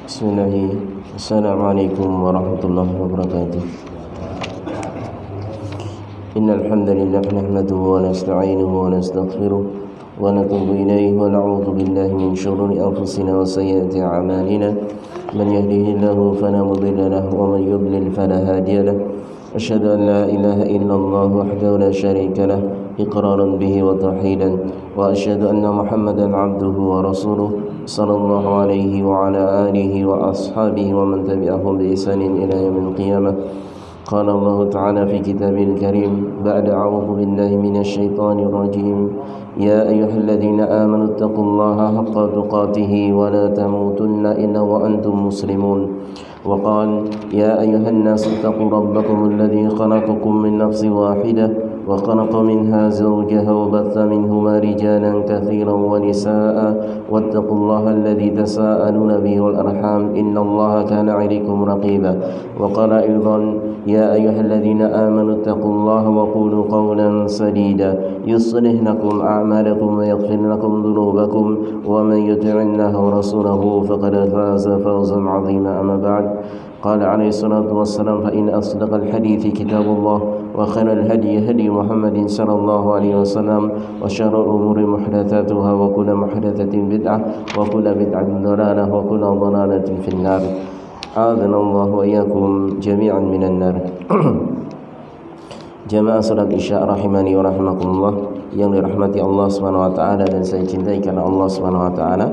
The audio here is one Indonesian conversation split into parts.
Bismillahirrahmanirrahim. Assalamualaikum warahmatullahi wabarakatuh. Innal hamdalillah nahmaduhu wa nasta'inuhu wa nastaghfiruh wa natubu ilayhi wa na'udzu billahi min shururi anfusina wa sayyiati a'malina. Man yahdihillahu fala mudilla lahu wa man yudlil fala hadiya lahu. Asyhadu an la ilaha illallah wahdahu la syarika lah iqraran bihi wa tauhidan wa asyhadu anna Muhammadan 'abduhu wa rasuluh sallallahu alaihi wa ala alihi wa ashabihi wa man tabi'ahum bi ihsanin ila yaumil qiyamah. Qala Allah ta'ala fi kitabil karim ba'da a'udzu billahi minasy syaithanir rajim. Ya ayyuhalladzina amanu taqullaha haqqa tuqatih wa la tamutunna illa wa antum muslimun. وقال يا أيها الناس اتقوا ربكم الذي خلقكم من نفس واحدة وخلق منها زوجها وبث منهما رجالا كثيرا ونساء واتقوا الله الذي تساءلون به والأرحام إن الله كان عليكم رقيبا. وقال أيضا يا أيها الذين آمنوا اتقوا الله وقولوا قولا سديدا يصلح لكم أعمالكم ويغفر لكم ذنوبكم ومن يطع الله ورسوله فقد فاز فوزا عظيما. أما بعد قال عليه الصلاة والسلام فإن أصدق الحديث كتاب الله وخير الهدي هدي محمد صلى الله عليه وسلم وشر الأمور محدثاتها وكل محدثة بدعة وكل بدعة ضلالة وكل ضلالة في النار. أعاذنا الله وإياكم جميعا من النار. Jamaah salat Isya rahimani wa rahimakumullah yang dirahmati Allah Subhanahu wa taala dan saya cintai karena Allah Subhanahu wa taala.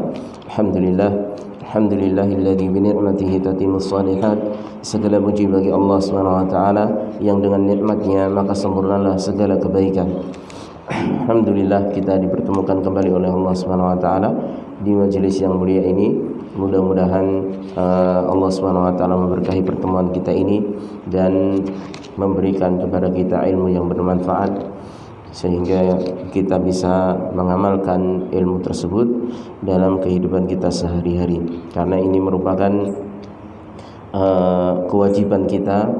Alhamdulillahilladzi bi ni'matihi tatimmus shalihat. Segala puji bagi Allah Subhanahu wa taala yang dengan nikmatnya maka sempurnalah segala kebaikan. Alhamdulillah kita dipertemukan kembali oleh Allah Subhanahu wa taala di majelis yang mulia ini. Mudah-mudahan Allah Subhanahu wa taala memberkahi pertemuan kita ini dan memberikan kepada kita ilmu yang bermanfaat sehingga kita bisa mengamalkan ilmu tersebut dalam kehidupan kita sehari-hari, karena ini merupakan kewajiban kita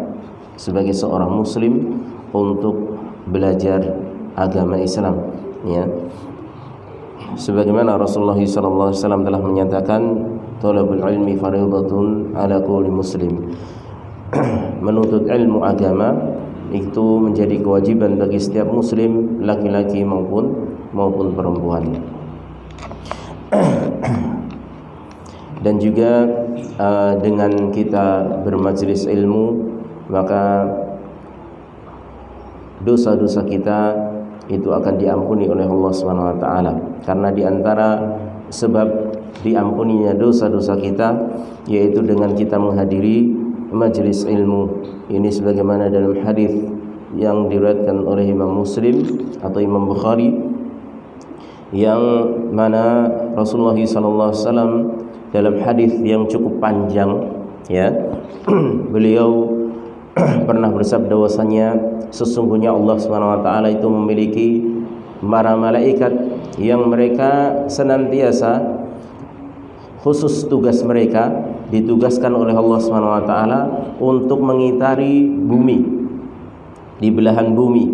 sebagai seorang muslim untuk belajar agama Islam, ya. Sebagaimana Rasulullah SAW telah menyatakan thalabul ilmi fardhatun ala kulli muslim. Menuntut ilmu agama itu menjadi kewajiban bagi setiap muslim, laki-laki maupun perempuan. Dan juga dengan kita bermajelis ilmu, maka dosa-dosa kita itu akan diampuni oleh Allah Subhanahu wa taala. Karena di antara sebab diampuninya dosa-dosa kita yaitu dengan kita menghadiri majelis ilmu. Ini sebagaimana dalam hadis yang diriwayatkan oleh Imam Muslim atau Imam Bukhari, yang mana Rasulullah SAW dalam hadis yang cukup panjang, ya, beliau pernah bersabda bahwasanya sesungguhnya Allah Subhanahu wa taala itu memiliki para malaikat yang mereka senantiasa khusus tugas mereka ditugaskan oleh Allah Subhanahu wa taala untuk mengitari bumi, di belahan bumi,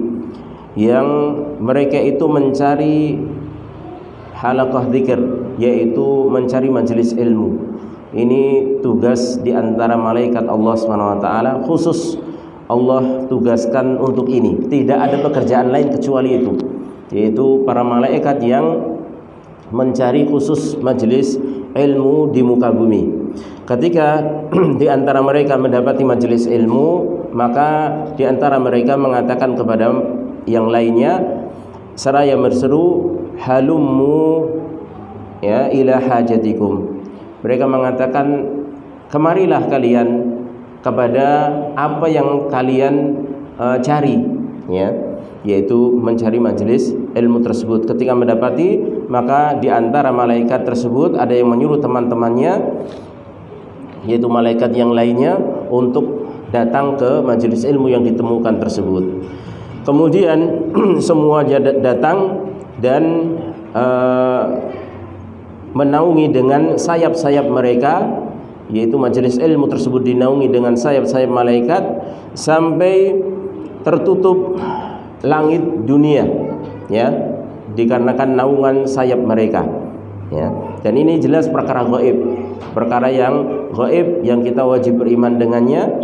yang mereka itu mencari halaqah dzikir, yaitu mencari majelis ilmu. Ini tugas di antara malaikat Allah Subhanahu wa taala, khusus Allah tugaskan untuk ini. Tidak ada pekerjaan lain kecuali itu, yaitu para malaikat yang mencari khusus majelis ilmu di muka bumi. Ketika di antara mereka mendapati majelis ilmu, maka di antara mereka mengatakan kepada yang lainnya seraya berseru, halummu ya ila hajatikum. Mereka mengatakan, kemarilah kalian kepada apa yang kalian cari, ya, yaitu mencari majelis ilmu tersebut. Ketika mendapati, maka di antara malaikat tersebut ada yang menyuruh teman-temannya, yaitu malaikat yang lainnya, untuk datang ke majelis ilmu yang ditemukan tersebut. Kemudian semua datang dan menaungi dengan sayap-sayap mereka, yaitu majelis ilmu tersebut dinaungi dengan sayap-sayap malaikat sampai tertutup langit dunia, ya, dikarenakan naungan sayap mereka, ya. Dan ini jelas perkara gaib, perkara yang gaib yang kita wajib beriman dengannya.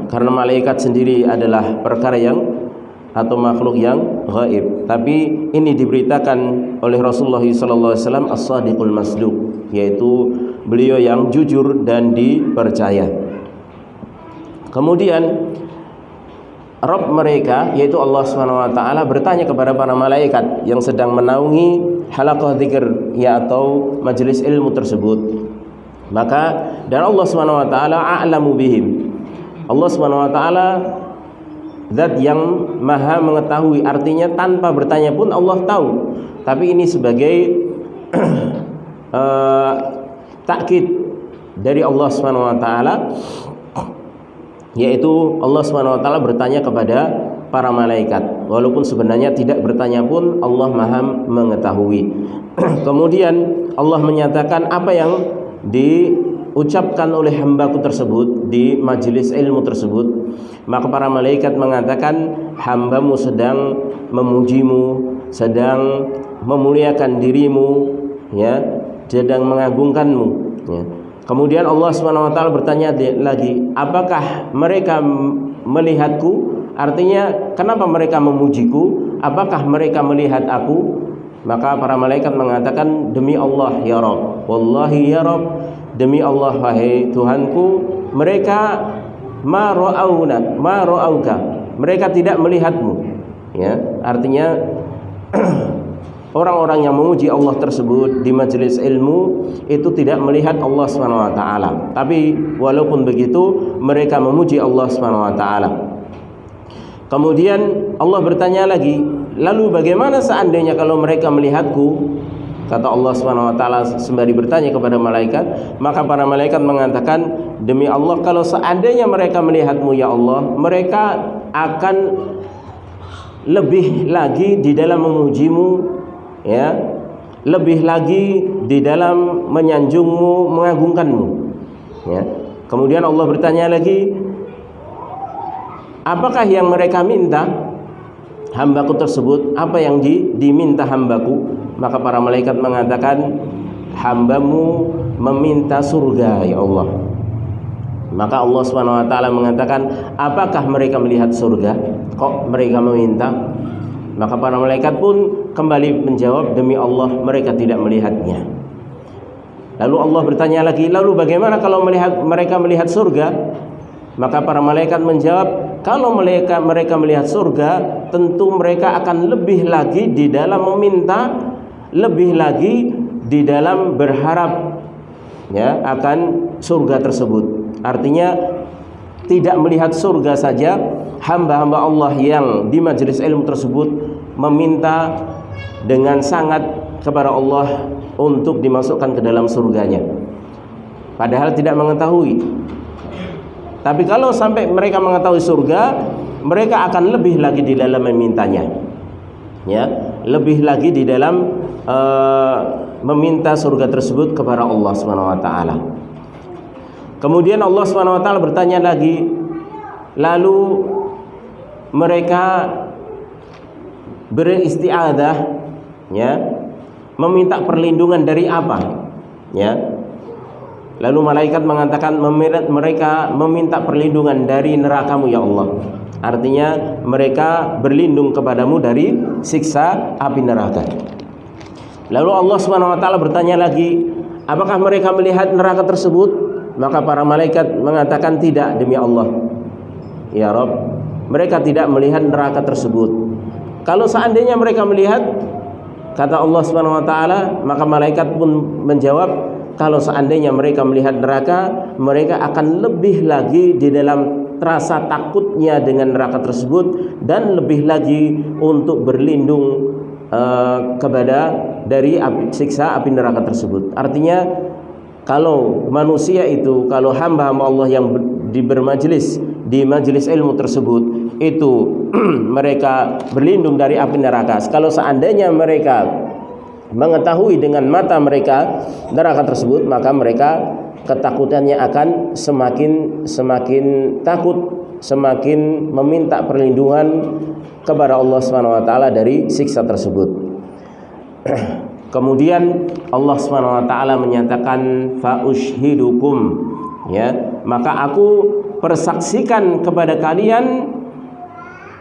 Karena malaikat sendiri adalah perkara yang atau makhluk yang gaib. Tapi ini diberitakan oleh Rasulullah SAW as-sadiqul masduq, yaitu beliau yang jujur dan dipercaya. Kemudian Rabb mereka, yaitu Allah SWT, bertanya kepada para malaikat yang sedang menaungi halaqah dzikir, ya atau majelis ilmu tersebut. Maka dan Allah SWT a'lamu bihim. Allah SWT zat yang maha mengetahui, artinya tanpa bertanya pun Allah tahu. Tapi ini sebagai takkid dari Allah SWT, yaitu Allah SWT bertanya kepada para malaikat, walaupun sebenarnya tidak bertanya pun Allah maha mengetahui. Kemudian Allah menyatakan apa yang diucapkan oleh hambaku tersebut di majelis ilmu tersebut. Maka para malaikat mengatakan, hambamu sedang memujimu, sedang memuliakan dirimu, ya, sedang mengagungkanmu, ya. Kemudian Allah SWT bertanya lagi, apakah mereka melihatku? Artinya, kenapa mereka memujiku? Apakah mereka melihat aku? Maka para malaikat mengatakan, demi Allah ya Rabb, wallahi ya Rabb, demi Allah wahai Tuhanku, mereka ma ra'auka, mereka tidak melihatmu, ya. Artinya orang-orang yang memuji Allah tersebut di majelis ilmu itu tidak melihat Allah SWT. Tapi walaupun begitu mereka memuji Allah SWT. Kemudian Allah bertanya lagi, lalu bagaimana seandainya kalau mereka melihatku? Kata Allah SWT sembari bertanya kepada malaikat. Maka para malaikat mengatakan, demi Allah, kalau seandainya mereka melihatmu ya Allah, mereka akan lebih lagi di dalam memujimu, ya, lebih lagi di dalam menyanjungmu, mengagungkanmu, ya. Kemudian Allah bertanya lagi, apakah yang mereka minta hambaku tersebut? Apa yang diminta hambaku? Maka para malaikat mengatakan, hambamu meminta surga ya Allah. Maka Allah SWT mengatakan, apakah mereka melihat surga? Kok mereka meminta? Maka para malaikat pun kembali menjawab, demi Allah mereka tidak melihatnya. Lalu Allah bertanya lagi, lalu bagaimana kalau mereka melihat surga? Maka para malaikat menjawab, kalau mereka melihat surga, tentu mereka akan lebih lagi di dalam meminta, lebih lagi di dalam berharap, ya, akan surga tersebut. Artinya tidak melihat surga saja, hamba-hamba Allah yang di majelis ilmu tersebut meminta dengan sangat kepada Allah untuk dimasukkan ke dalam surganya, padahal tidak mengetahui. Tapi kalau sampai mereka mengetahui surga, mereka akan lebih lagi di dalam memintanya, ya, lebih lagi di dalam meminta surga tersebut kepada Allah SWT. Kemudian Allah SWT bertanya lagi, lalu mereka beristi'adzah, ya, meminta perlindungan dari apa, ya. Lalu malaikat mengatakan, mereka meminta perlindungan dari neraka-Mu ya Allah. Artinya mereka berlindung kepadamu dari siksa api neraka. Lalu Allah SWT bertanya lagi, apakah mereka melihat neraka tersebut? Maka para malaikat mengatakan, tidak demi Allah ya Rabb, mereka tidak melihat neraka tersebut. Kalau seandainya mereka melihat, kata Allah SWT, maka malaikat pun menjawab, kalau seandainya mereka melihat neraka, mereka akan lebih lagi di dalam rasa takutnya dengan neraka tersebut, dan lebih lagi untuk berlindung kepada dari siksa api neraka tersebut. Artinya kalau manusia itu, kalau hamba-hamba Allah yang bermajlis di majelis ilmu tersebut itu mereka berlindung dari api neraka, kalau seandainya mereka mengetahui dengan mata mereka neraka tersebut, maka mereka ketakutannya akan semakin takut, semakin meminta perlindungan kepada Allah SWT dari siksa tersebut. Kemudian Allah Subhanahu wa taala menyatakan fa ushhidukum, ya, maka aku persaksikan kepada kalian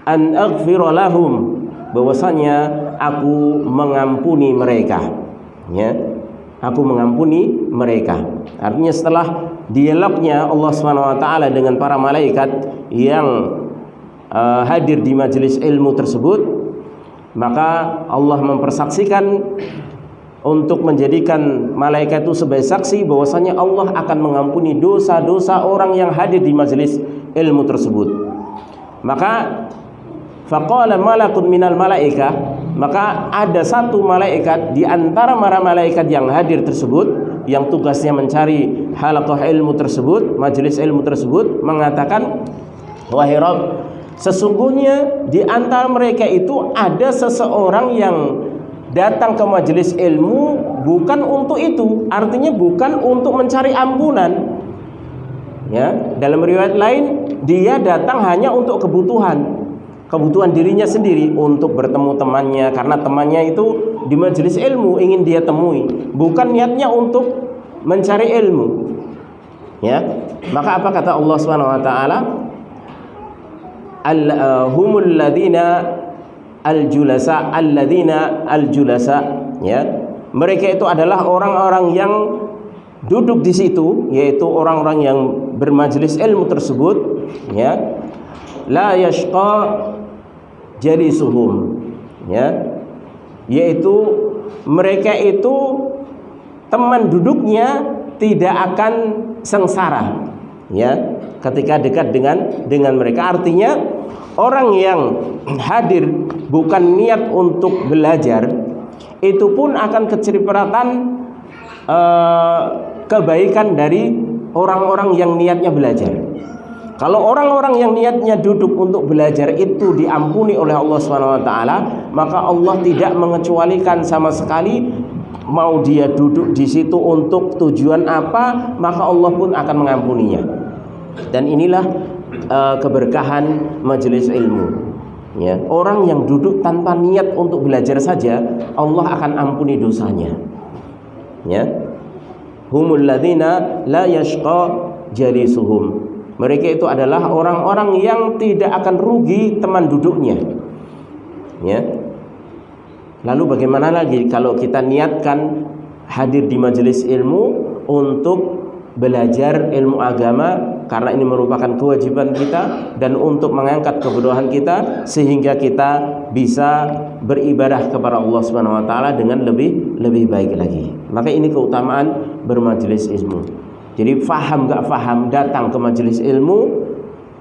an aghfira lahum, bahwasanya aku mengampuni mereka, ya. Aku mengampuni mereka. Artinya setelah dialognya Allah Subhanahu wa taala dengan para malaikat yang hadir di majelis ilmu tersebut, maka Allah mempersaksikan untuk menjadikan malaikat itu sebagai saksi bahwasanya Allah akan mengampuni dosa-dosa orang yang hadir di majelis ilmu tersebut. Maka faqala malakun minal malaikah, maka ada satu malaikat di antara para malaikat yang hadir tersebut, yang tugasnya mencari halaqah ilmu tersebut, majelis ilmu tersebut, mengatakan, wahai Rabb, sesungguhnya di antara mereka itu ada seseorang yang datang ke majelis ilmu bukan untuk itu, artinya bukan untuk mencari ampunan, ya. Dalam riwayat lain, dia datang hanya untuk kebutuhan dirinya sendiri, untuk bertemu temannya, karena temannya itu di majelis ilmu ingin dia temui, bukan niatnya untuk mencari ilmu, ya. Maka apa kata Allah Subhanahu wa taala? Humul ladzina al-julasa, ya. Mereka itu adalah orang-orang yang duduk di situ, yaitu orang-orang yang bermajelis ilmu tersebut, ya. La yashqa jalisuhum, ya, yaitu mereka itu teman duduknya tidak akan sengsara, ya, ketika dekat dengan mereka. Artinya orang yang hadir bukan niat untuk belajar, itu pun akan kecipratan kebaikan dari orang-orang yang niatnya belajar. Kalau orang-orang yang niatnya duduk untuk belajar itu diampuni oleh Allah Subhanahu wa taala, maka Allah tidak mengecualikan sama sekali, mau dia duduk di situ untuk tujuan apa, maka Allah pun akan mengampuninya. Dan inilah keberkahan majelis ilmu, ya. Orang yang duduk tanpa niat untuk belajar saja, Allah akan ampuni dosanya, ya. Humul ladzina la yashqa jalisuhum, mereka itu adalah orang-orang yang tidak akan rugi teman duduknya, ya. Lalu bagaimana lagi kalau kita niatkan hadir di majelis ilmu untuk belajar ilmu agama, karena ini merupakan kewajiban kita, dan untuk mengangkat kebodohan kita sehingga kita bisa beribadah kepada Allah Subhanahu wa taala dengan lebih baik lagi. Maka ini keutamaan bermajelis ilmu. Jadi faham gak faham, datang ke majelis ilmu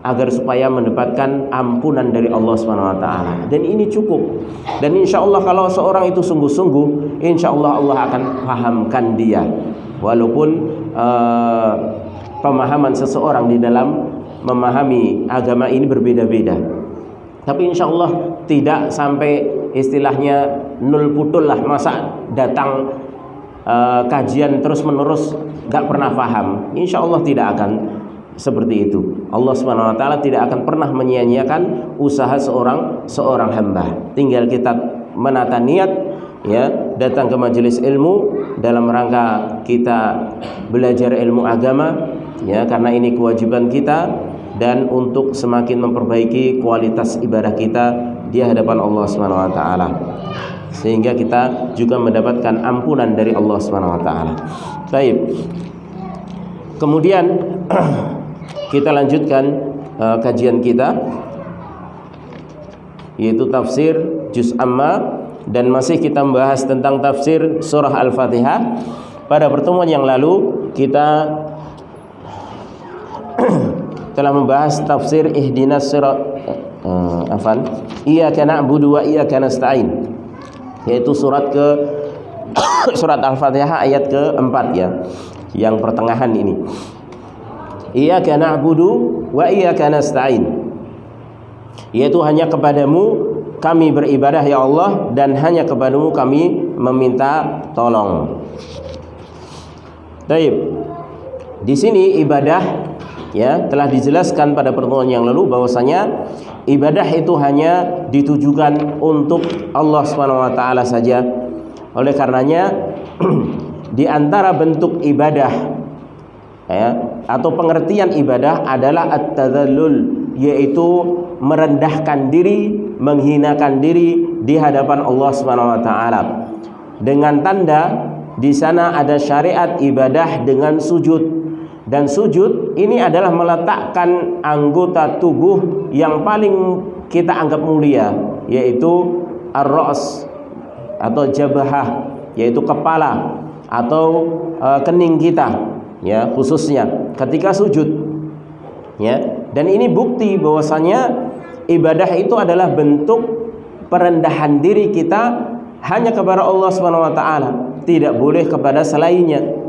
agar supaya mendapatkan ampunan dari Allah Subhanahu wa taala. Dan ini cukup. Dan insyaallah kalau seorang itu sungguh-sungguh, insyaallah Allah akan pahamkan dia. Walaupun pemahaman seseorang di dalam memahami agama ini berbeda-beda, tapi insyaallah tidak sampai istilahnya nul putul lah. Masa datang kajian terus menerus gak pernah paham? Insyaallah tidak akan seperti itu. Allah Subhanahu wa taala tidak akan pernah menyia-nyiakan usaha seorang hamba. Tinggal kita menata niat, ya, datang ke majelis ilmu dalam rangka kita belajar ilmu agama, ya, karena ini kewajiban kita, dan untuk semakin memperbaiki kualitas ibadah kita di hadapan Allah Subhanahu wa taala, sehingga kita juga mendapatkan ampunan dari Allah Subhanahu wa taala. Baik. Kemudian kita lanjutkan kajian kita, yaitu tafsir juz amma, dan masih kita membahas tentang tafsir surah Al-Fatihah. Pada pertemuan yang lalu kita telah membahas tafsir ihdinas sirat iyyaka na'budu wa iyyaka nasta'in, yaitu surat Al-Fatihah ayat ke-4, ya, yang pertengahan ini. Iyyaka na'budu wa iyyaka nasta'in, yaitu hanya kepadamu kami beribadah ya Allah, dan hanya kepadamu kami meminta tolong. Baik. Di sini ibadah, ya, telah dijelaskan pada pertemuan yang lalu bahwasanya ibadah itu hanya ditujukan untuk Allah Subhanahu wa taala saja, Oleh karenanya di antara bentuk ibadah ya, atau pengertian ibadah adalah at-tadallul, yaitu merendahkan diri, menghinakan diri di hadapan Allah Subhanahu wa taala. Dengan tanda di sana ada syariat ibadah dengan sujud. Dan sujud ini adalah meletakkan anggota tubuh yang paling kita anggap mulia, yaitu ar-ra's atau jabahah, yaitu kepala atau kening kita ya, khususnya ketika sujud ya. Dan ini bukti bahwasanya ibadah itu adalah bentuk perendahan diri kita hanya kepada Allah Subhanahu wa taala, tidak boleh kepada selainnya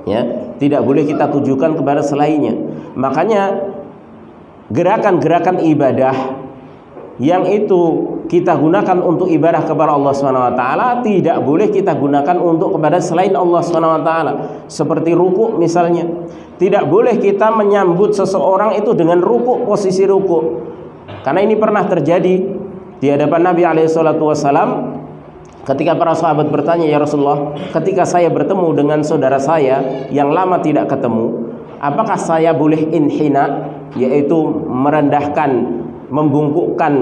ya, tidak boleh kita tujukan kepada selainnya. Makanya gerakan-gerakan ibadah yang itu kita gunakan untuk ibadah kepada Allah Subhanahu wa taala tidak boleh kita gunakan untuk kepada selain Allah Subhanahu wa taala. Seperti ruku misalnya, tidak boleh kita menyambut seseorang itu dengan ruku, posisi ruku. Karena ini pernah terjadi di hadapan Nabi alaihi salatu wasallam. Ketika para sahabat bertanya, "Ya Rasulullah, ketika saya bertemu dengan saudara saya yang lama tidak ketemu, apakah saya boleh inhina, yaitu merendahkan, membungkukkan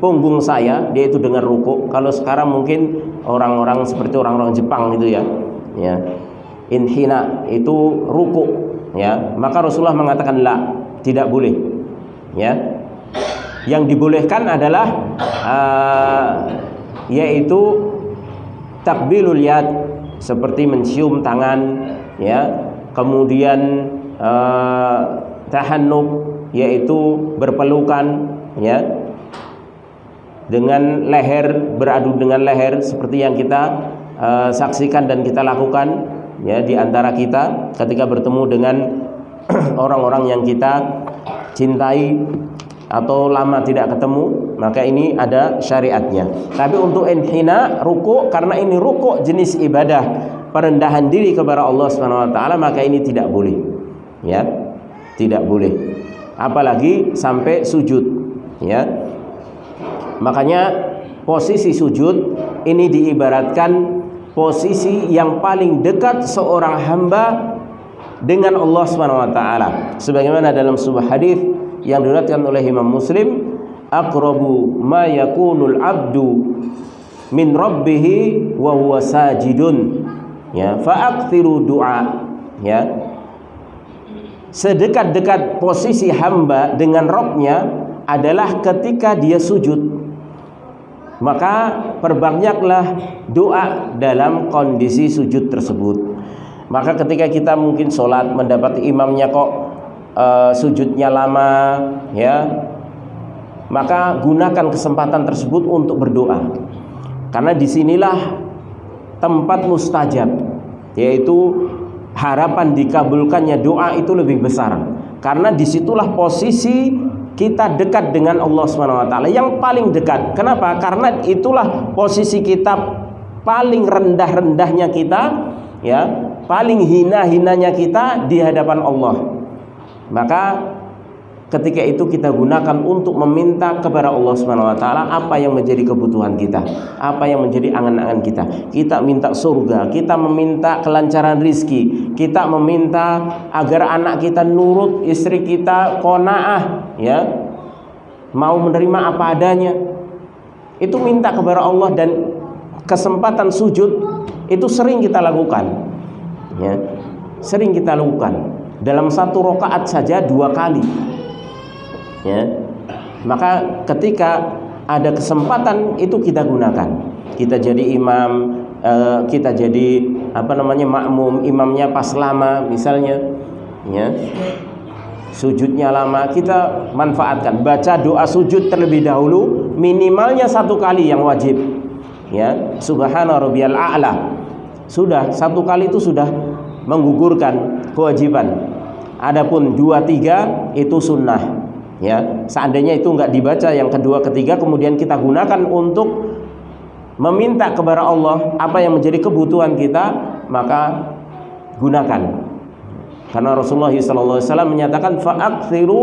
punggung saya, yaitu dengan ruku?" Kalau sekarang mungkin orang-orang seperti orang-orang Jepang gitu ya. Ya. Inhina itu ruku, ya. Maka Rasulullah mengatakan la, tidak boleh. Ya. Yang dibolehkan adalah yaitu takbilul yad, seperti mencium tangan ya, kemudian tahannuk, yaitu berpelukan ya, dengan leher, beradu dengan leher, seperti yang kita saksikan dan kita lakukan ya di antara kita ketika bertemu dengan orang-orang yang kita cintai atau lama tidak ketemu, maka ini ada syariatnya. Tapi untuk inhina, ruku, karena ini ruku jenis ibadah perendahan diri kepada Allah Subhanahu wa taala, maka ini tidak boleh. Ya. Tidak boleh. Apalagi sampai sujud, ya. Makanya posisi sujud ini diibaratkan posisi yang paling dekat seorang hamba dengan Allah Subhanahu wa taala. Sebagaimana dalam sebuah hadis yang diriwayatkan oleh Imam Muslim, aqrabu ma yakunul abdu min rabbih wa huwa sajidun ya fa'akthiru du'a ya. Sedekat-dekat posisi hamba dengan Rabbnya adalah ketika dia sujud, maka perbanyaklah doa dalam kondisi sujud tersebut. Maka ketika kita mungkin sholat mendapati imamnya kok sujudnya lama ya, maka gunakan kesempatan tersebut untuk berdoa, karena disinilah tempat mustajab, yaitu harapan dikabulkannya doa itu lebih besar, karena disitulah posisi kita dekat dengan Allah Subhanahu wa taala yang paling dekat. Kenapa? Karena itulah posisi kita paling rendah-rendahnya kita ya, paling hina-hinanya kita di hadapan Allah. Maka ketika itu kita gunakan untuk meminta kepada Allah Subhanahu wa taala apa yang menjadi kebutuhan kita, apa yang menjadi angan-angan kita. Kita minta surga, kita meminta kelancaran rizki, kita meminta agar anak kita nurut, istri kita qanaah ya, mau menerima apa adanya. Itu minta kepada Allah, dan kesempatan sujud itu sering kita lakukan ya, sering kita lakukan. Dalam satu rakaat saja 2 kali ya. Maka ketika ada kesempatan itu kita gunakan. Kita jadi imam, kita jadi makmum, imamnya pas lama misalnya ya, sujudnya lama, kita manfaatkan. Baca doa sujud terlebih dahulu, minimalnya 1 kali yang wajib ya, subhana rabbiyal a'la. Sudah 1 kali itu sudah menggugurkan kewajiban. Adapun 2, 3 itu sunnah ya. Seandainya itu enggak dibaca yang kedua, ketiga, kemudian kita gunakan untuk meminta kepada Allah apa yang menjadi kebutuhan kita, maka gunakan. Karena Rasulullah SAW menyatakan fa'akthiru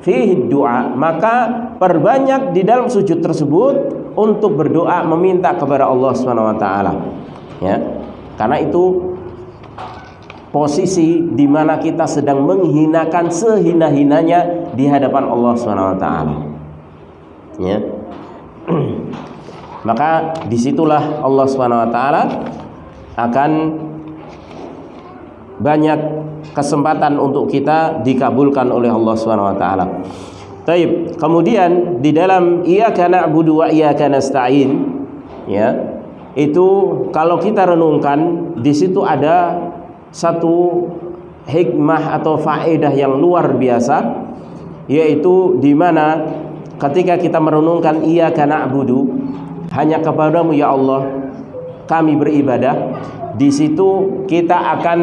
fihi du'a, maka perbanyak di dalam sujud tersebut untuk berdoa meminta kepada Allah Subhanahu wa taala. Ya. Karena itu posisi di mana kita sedang menghinakan sehina-hinanya di hadapan Allah Subhanahu wa taala. Ya. Maka disitulah Allah Subhanahu wa taala akan banyak kesempatan untuk kita dikabulkan oleh Allah Subhanahu wa taala. Baik, kemudian di dalam iyyaka na'budu wa iyyaka nasta'in, ya, itu kalau kita renungkan di situ ada satu hikmah atau faedah yang luar biasa, yaitu di mana ketika kita merenungkan iyyaka na'budu, hanya kepadamu ya Allah kami beribadah, di situ kita akan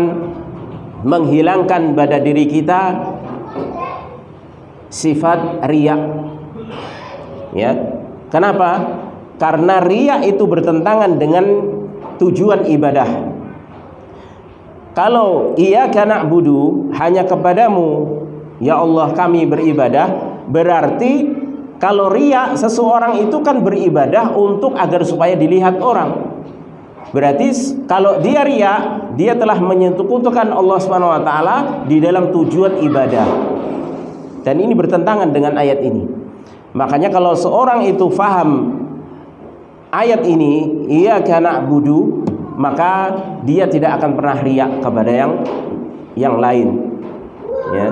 menghilangkan pada diri kita sifat riya. Ya. Kenapa? Karena riya itu bertentangan dengan tujuan ibadah. Kalau iyyaka na'budu, hanya kepadamu ya Allah kami beribadah, berarti kalau riya, seseorang itu kan beribadah untuk agar supaya dilihat orang. Berarti kalau dia riya, dia telah menyekutukan Allah Subhanahu wa taala di dalam tujuan ibadah. Dan ini bertentangan dengan ayat ini. Makanya kalau seorang itu faham ayat ini, iyyaka na'budu, maka dia tidak akan pernah riya kepada yang lain. Ya.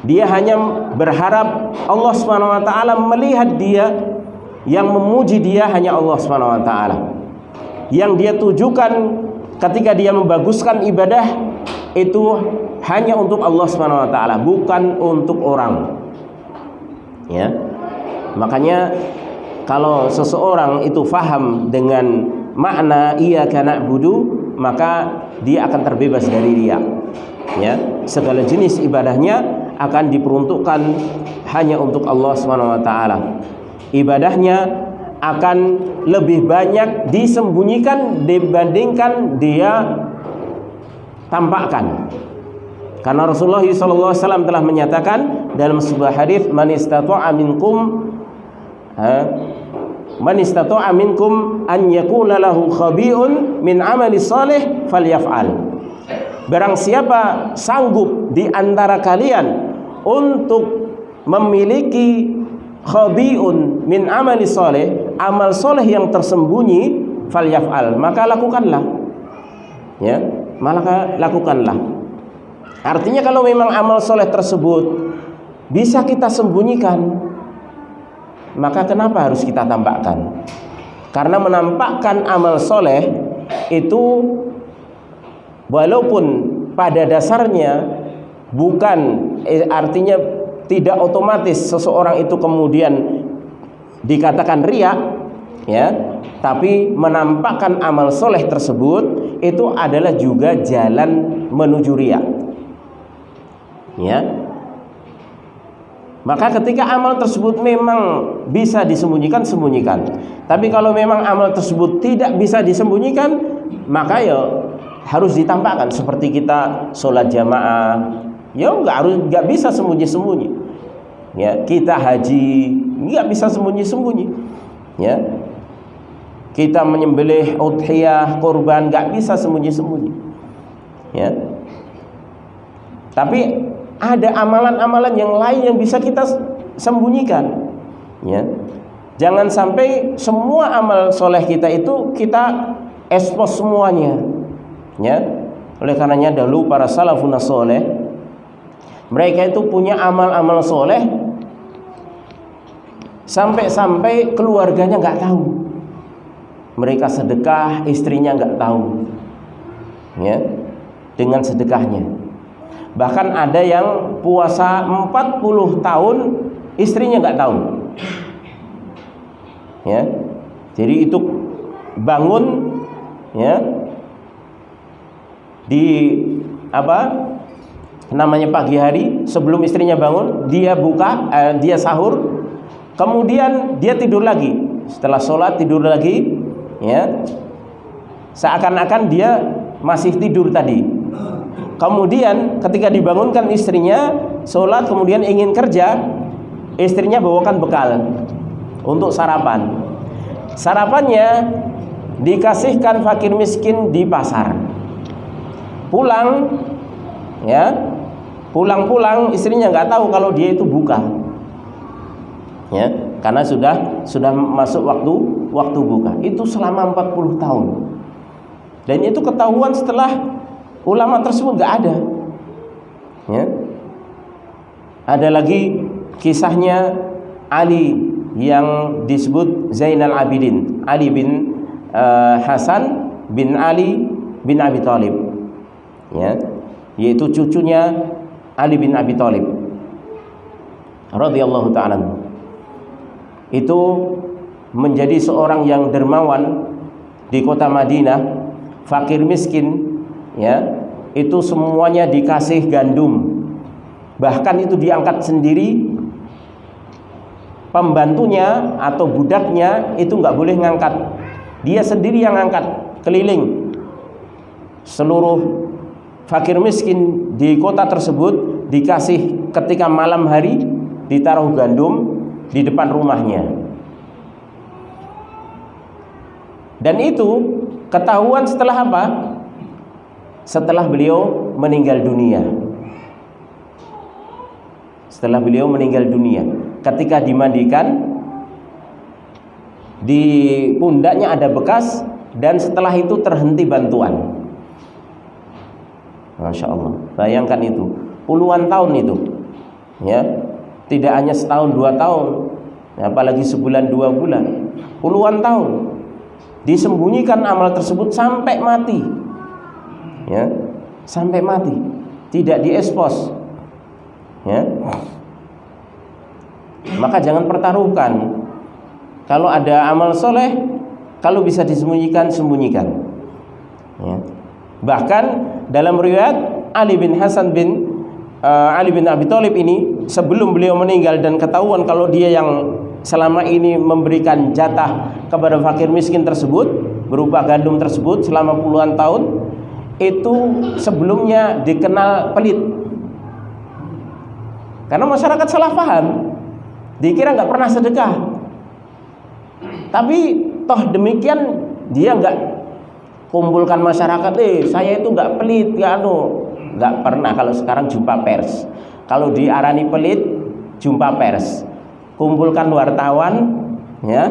Dia hanya berharap Allah Subhanahu wa taala melihat dia, yang memuji dia hanya Allah Subhanahu wa taala. Yang dia tujukan ketika dia membaguskan ibadah itu hanya untuk Allah Subhanahu wa taala, bukan untuk orang. Ya. Makanya kalau seseorang itu faham dengan makna iyyaka na'budu, maka dia akan terbebas dari riya. Ya, segala jenis ibadahnya akan diperuntukkan hanya untuk Allah Subhanahu wa taala. Ibadahnya akan lebih banyak disembunyikan dibandingkan dia tampakkan. Karena Rasulullah SAW telah menyatakan dalam sebuah hadis, man istata'a minkum an yakuna lahu khabi'un min amali salih falyaf'al. Barang siapa sanggup di antara kalian untuk memiliki khabi'un min amali salih, amal soleh yang tersembunyi, falyaf'al, maka lakukanlah. Ya, maka lakukanlah. Artinya kalau memang amal soleh tersebut bisa kita sembunyikan, maka kenapa harus kita tampakkan? Karena menampakkan amal soleh itu walaupun pada dasarnya bukan artinya tidak otomatis seseorang itu kemudian dikatakan riya, ya, tapi menampakkan amal soleh tersebut itu adalah juga jalan menuju riya. Ya. Maka ketika amal tersebut memang bisa disembunyikan, sembunyikan. Tapi kalau memang amal tersebut tidak bisa disembunyikan, maka ya harus ditampakkan. Seperti kita sholat jamaah, ya nggak bisa sembunyi-sembunyi. Ya, kita haji nggak bisa sembunyi-sembunyi. Ya, kita menyembelih udhiyah, kurban, nggak bisa sembunyi-sembunyi. Ya, tapi ada amalan-amalan yang lain yang bisa kita sembunyikan. Ya, jangan sampai semua amal soleh kita itu kita expose semuanya. Ya, oleh karenanya dahulu para salafun soleh, mereka itu punya amal-amal soleh sampai-sampai keluarganya nggak tahu. Mereka sedekah, istrinya nggak tahu. Ya, dengan sedekahnya. Bahkan ada yang puasa 40 tahun istrinya nggak tahu. Ya, jadi itu bangun, ya, di namanya pagi hari sebelum istrinya bangun, dia buka, dia sahur, kemudian dia tidur lagi. Setelah sholat tidur lagi, ya, seakan-akan dia masih tidur tadi. Kemudian ketika dibangunkan istrinya sholat, kemudian ingin kerja, istrinya bawakan bekal untuk sarapan. Sarapannya dikasihkan fakir miskin di pasar. Pulang, ya, pulang istrinya nggak tahu kalau dia itu buka, ya, karena sudah masuk waktu buka. Itu selama 40 tahun. Dan itu ketahuan setelah ulama tersebut nggak ada. Ya. Ada lagi kisahnya Ali yang disebut Zainal Abidin, Ali bin Hasan bin Ali bin Abi Thalib, ya, yaitu cucunya Ali bin Abi Thalib radhiyallahu ta'ala. Itu menjadi seorang yang dermawan di kota Madinah, fakir miskin, ya, itu semuanya dikasih gandum. Bahkan itu diangkat sendiri, pembantunya atau budaknya itu nggak boleh ngangkat, dia sendiri yang ngangkat keliling seluruh fakir miskin di kota tersebut. Dikasih ketika malam hari, ditaruh gandum di depan rumahnya. Dan itu ketahuan setelah apa? Setelah beliau meninggal dunia. Setelah beliau meninggal dunia, ketika dimandikan, di pundaknya ada bekas, dan setelah itu terhenti bantuan. Masya Allah, bayangkan itu, puluhan tahun itu, ya, tidak hanya setahun 2 tahun, apalagi sebulan 2 bulan, puluhan tahun disembunyikan amal tersebut sampai mati, ya, sampai mati, tidak diekspos, ya. Maka jangan pertaruhkan. Kalau ada amal soleh, kalau bisa disembunyikan, sembunyikan, ya. Bahkan dalam riwayat Ali bin Hasan bin Ali bin Abi Thalib ini, sebelum beliau meninggal dan ketahuan kalau dia yang selama ini memberikan jatah kepada fakir miskin tersebut berupa gandum tersebut selama puluhan tahun, itu sebelumnya dikenal pelit. Karena masyarakat salah paham, dikira nggak pernah sedekah. Tapi toh demikian dia nggak kumpulkan masyarakat, saya itu nggak pelit, nggak pernah. Kalau sekarang jumpa pers, kalau diarani pelit, jumpa pers, kumpulkan wartawan, ya,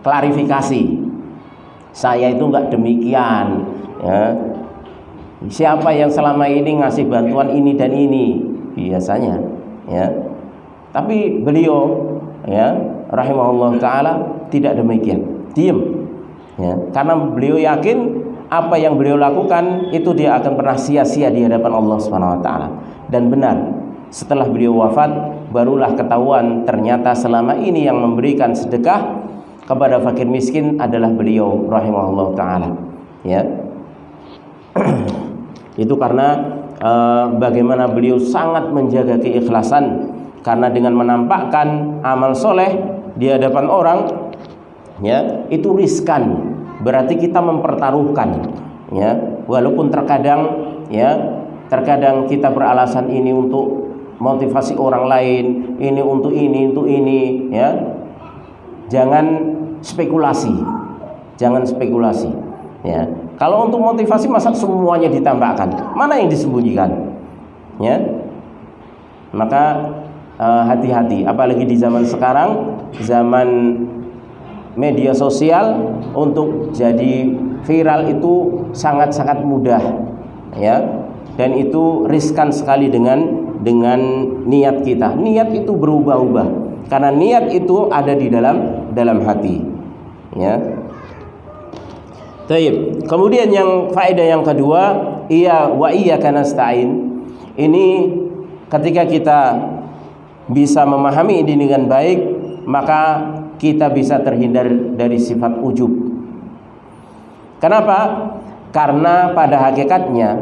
klarifikasi, saya itu nggak demikian, ya. Siapa yang selama ini ngasih bantuan ini dan ini, biasanya, ya. Tapi beliau, ya, rahimahullah ta'ala, tidak demikian, diam, ya, karena beliau yakin apa yang beliau lakukan itu dia akan pernah sia-sia di hadapan Allah Subhanahu wa taala. Dan benar, setelah beliau wafat barulah ketahuan ternyata selama ini yang memberikan sedekah kepada fakir miskin adalah beliau rahimahullah taala, ya. Itu karena bagaimana beliau sangat menjaga keikhlasan, karena dengan menampakkan amal soleh di hadapan orang, ya, itu riskan, berarti kita mempertaruhkan, ya, walaupun terkadang, ya, terkadang kita beralasan ini untuk motivasi orang lain, ini untuk ini, ya. Jangan spekulasi, ya. Kalau untuk motivasi, masa semuanya ditambahkan, mana yang disembunyikan, ya. Maka hati-hati, apalagi di zaman sekarang, zaman media sosial, untuk jadi viral itu sangat-sangat mudah, ya. Dan itu riskan sekali dengan niat kita. Niat itu berubah-ubah, karena niat itu ada di dalam hati, ya. Baik. Kemudian yang faedah yang kedua, wa iyyaka nasta'in. Ini ketika kita bisa memahami ini dengan baik, maka kita bisa terhindar dari sifat ujub. Kenapa? Karena pada hakikatnya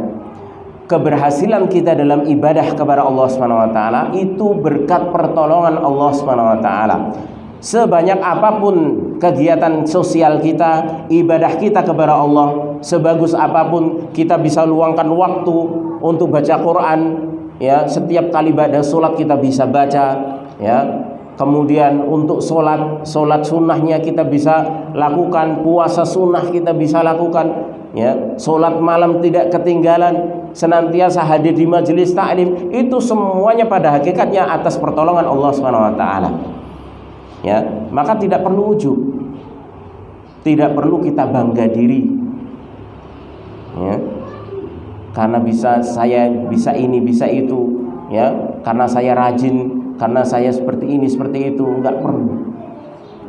keberhasilan kita dalam ibadah kepada Allah Subhanahu wa taala itu berkat pertolongan Allah Subhanahu wa taala. Sebanyak apapun kegiatan sosial kita, ibadah kita kepada Allah, sebagus apapun kita bisa luangkan waktu untuk baca Quran, ya, setiap kali pada sholat kita bisa baca, ya, Kemudian untuk sholat sunnahnya kita bisa lakukan, puasa sunnah kita bisa lakukan, ya, sholat malam tidak ketinggalan, senantiasa hadir di majelis taklim, itu semuanya pada hakikatnya atas pertolongan Allah Subhanahu wa taala. Ya, maka tidak perlu ujub. Tidak perlu kita bangga diri. Ya. Karena saya bisa ini, bisa itu, ya, karena saya rajin, karena saya seperti ini, seperti itu, enggak perlu.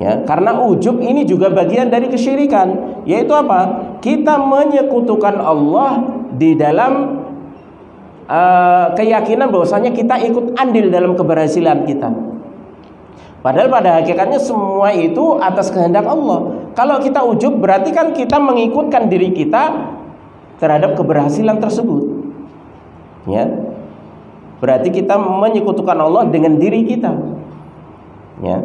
Ya, karena ujub ini juga bagian dari kesyirikan, yaitu apa? Kita menyekutukan Allah di dalam keyakinan bahwasanya kita ikut andil dalam keberhasilan kita. Padahal pada hakikatnya semua itu atas kehendak Allah. Kalau kita ujub berarti kan kita mengikutkan diri kita terhadap keberhasilan tersebut. Ya. Berarti kita menyekutukan Allah dengan diri kita. Ya.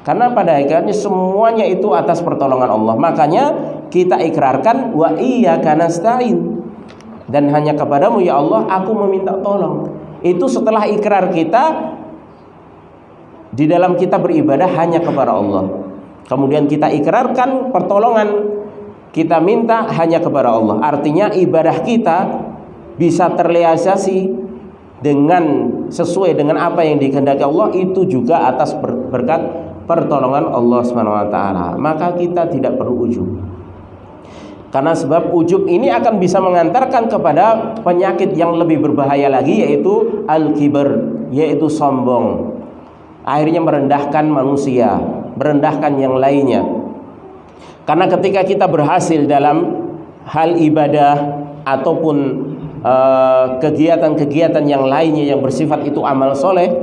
Karena pada hakikatnya semuanya itu atas pertolongan Allah. Makanya kita ikrarkan wa iyyaka nasta'in. Dan hanya kepadamu ya Allah aku meminta tolong. Itu setelah ikrar kita di dalam kita beribadah hanya kepada Allah. Kemudian kita ikrarkan pertolongan, kita minta hanya kepada Allah. Artinya ibadah kita bisa terrealisasi dengan sesuai dengan apa yang dikehendaki Allah, itu juga atas berkat pertolongan Allah Subhanahu wa taala. Maka kita tidak perlu ujub. Karena sebab ujub ini akan bisa mengantarkan kepada penyakit yang lebih berbahaya lagi, yaitu al-kibr, yaitu sombong. Akhirnya merendahkan manusia, merendahkan yang lainnya. Karena ketika kita berhasil dalam hal ibadah ataupun kegiatan-kegiatan yang lainnya yang bersifat itu amal soleh,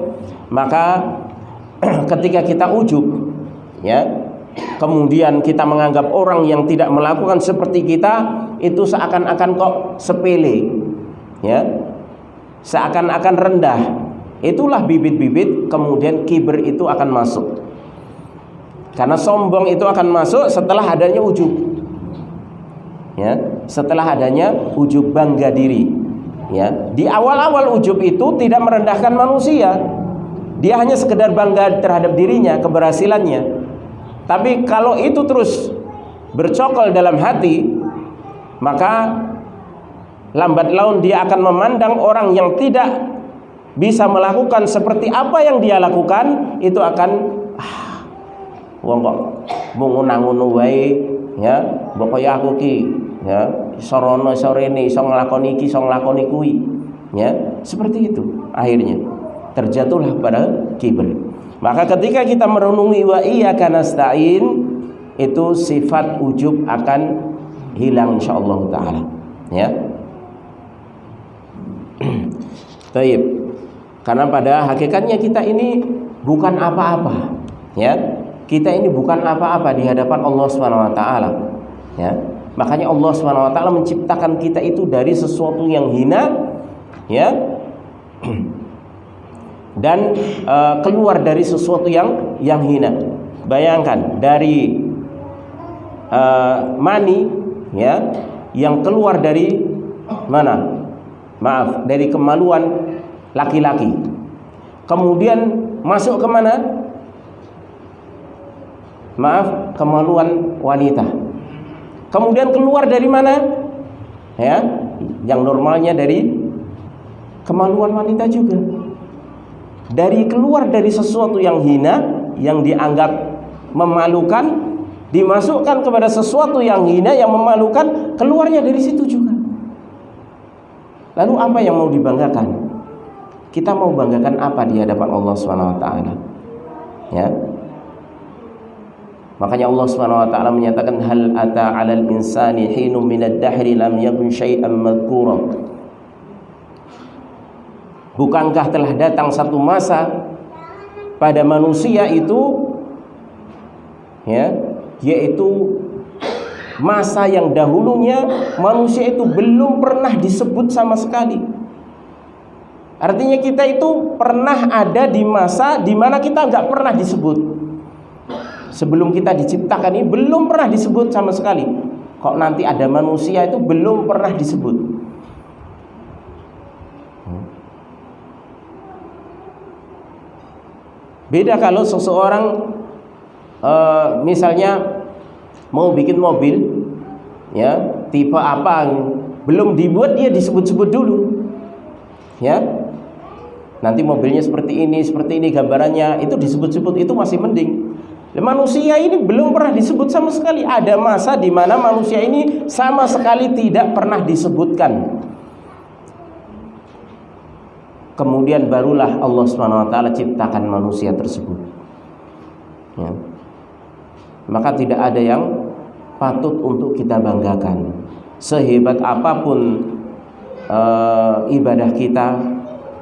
maka ketika kita ujub, ya, kemudian kita menganggap orang yang tidak melakukan seperti kita itu seakan-akan kok sepele, ya, seakan-akan rendah. Itulah bibit-bibit kemudian kibir itu akan masuk. Karena sombong itu akan masuk setelah adanya ujub. Ya, setelah adanya ujub, bangga diri. Ya, di awal-awal ujub itu tidak merendahkan manusia. Dia hanya sekedar bangga terhadap dirinya, keberhasilannya. Tapi kalau itu terus bercokol dalam hati, maka lambat laun dia akan memandang orang yang tidak bisa melakukan seperti apa yang dia lakukan, itu akan wong kok ngono wae, ya, mbok kaya aku ki, ya, sorono sorene iso nglakoni iki, iso nglakoni kuwi, ya, seperti itu. Akhirnya terjatuhlah pada kibir. Maka ketika kita merenungi wa iyyaka nasta'in, itu sifat ujub akan hilang insyaallah taala, ya. Baik. Karena pada hakikatnya kita ini bukan apa-apa, ya. Kita ini bukan apa-apa di hadapan Allah Subhanahu wa taala, ya. Makanya Allah Subhanahu wa taala menciptakan kita itu dari sesuatu yang hina, ya. Dan keluar dari sesuatu yang hina. Bayangkan dari mani, ya, yang keluar dari mana? Maaf, dari kemaluan laki-laki, kemudian masuk ke mana? Maaf, kemaluan wanita. Kemudian keluar dari mana? Ya, yang normalnya dari kemaluan wanita juga. Keluar dari sesuatu yang hina, yang dianggap memalukan, dimasukkan kepada sesuatu yang hina, yang memalukan, keluarnya dari situ juga. Lalu apa yang mau dibanggakan? Kita mau banggakan apa di hadapan Allah Subhanahu wa taala? Ya. Makanya Allah Subhanahu wa taala menyatakan hal ata 'alal insani hinum minad dahri lam yakun syai'an madhkura. Bukankah telah datang satu masa pada manusia itu, ya, yaitu masa yang dahulunya manusia itu belum pernah disebut sama sekali. Artinya kita itu pernah ada di masa di mana kita nggak pernah disebut. Sebelum kita diciptakan ini belum pernah disebut sama sekali. Kok nanti ada manusia itu belum pernah disebut. Beda kalau seseorang misalnya mau bikin mobil, ya, tipe apa belum dibuat dia disebut-sebut dulu, ya. Nanti mobilnya seperti ini gambarannya, itu disebut-sebut, itu masih mending. Manusia ini belum pernah disebut sama sekali. Ada masa di mana manusia ini sama sekali tidak pernah disebutkan. Kemudian barulah Allah SWT ciptakan manusia tersebut, ya. Maka tidak ada yang patut untuk kita banggakan. Sehebat apapun ibadah kita,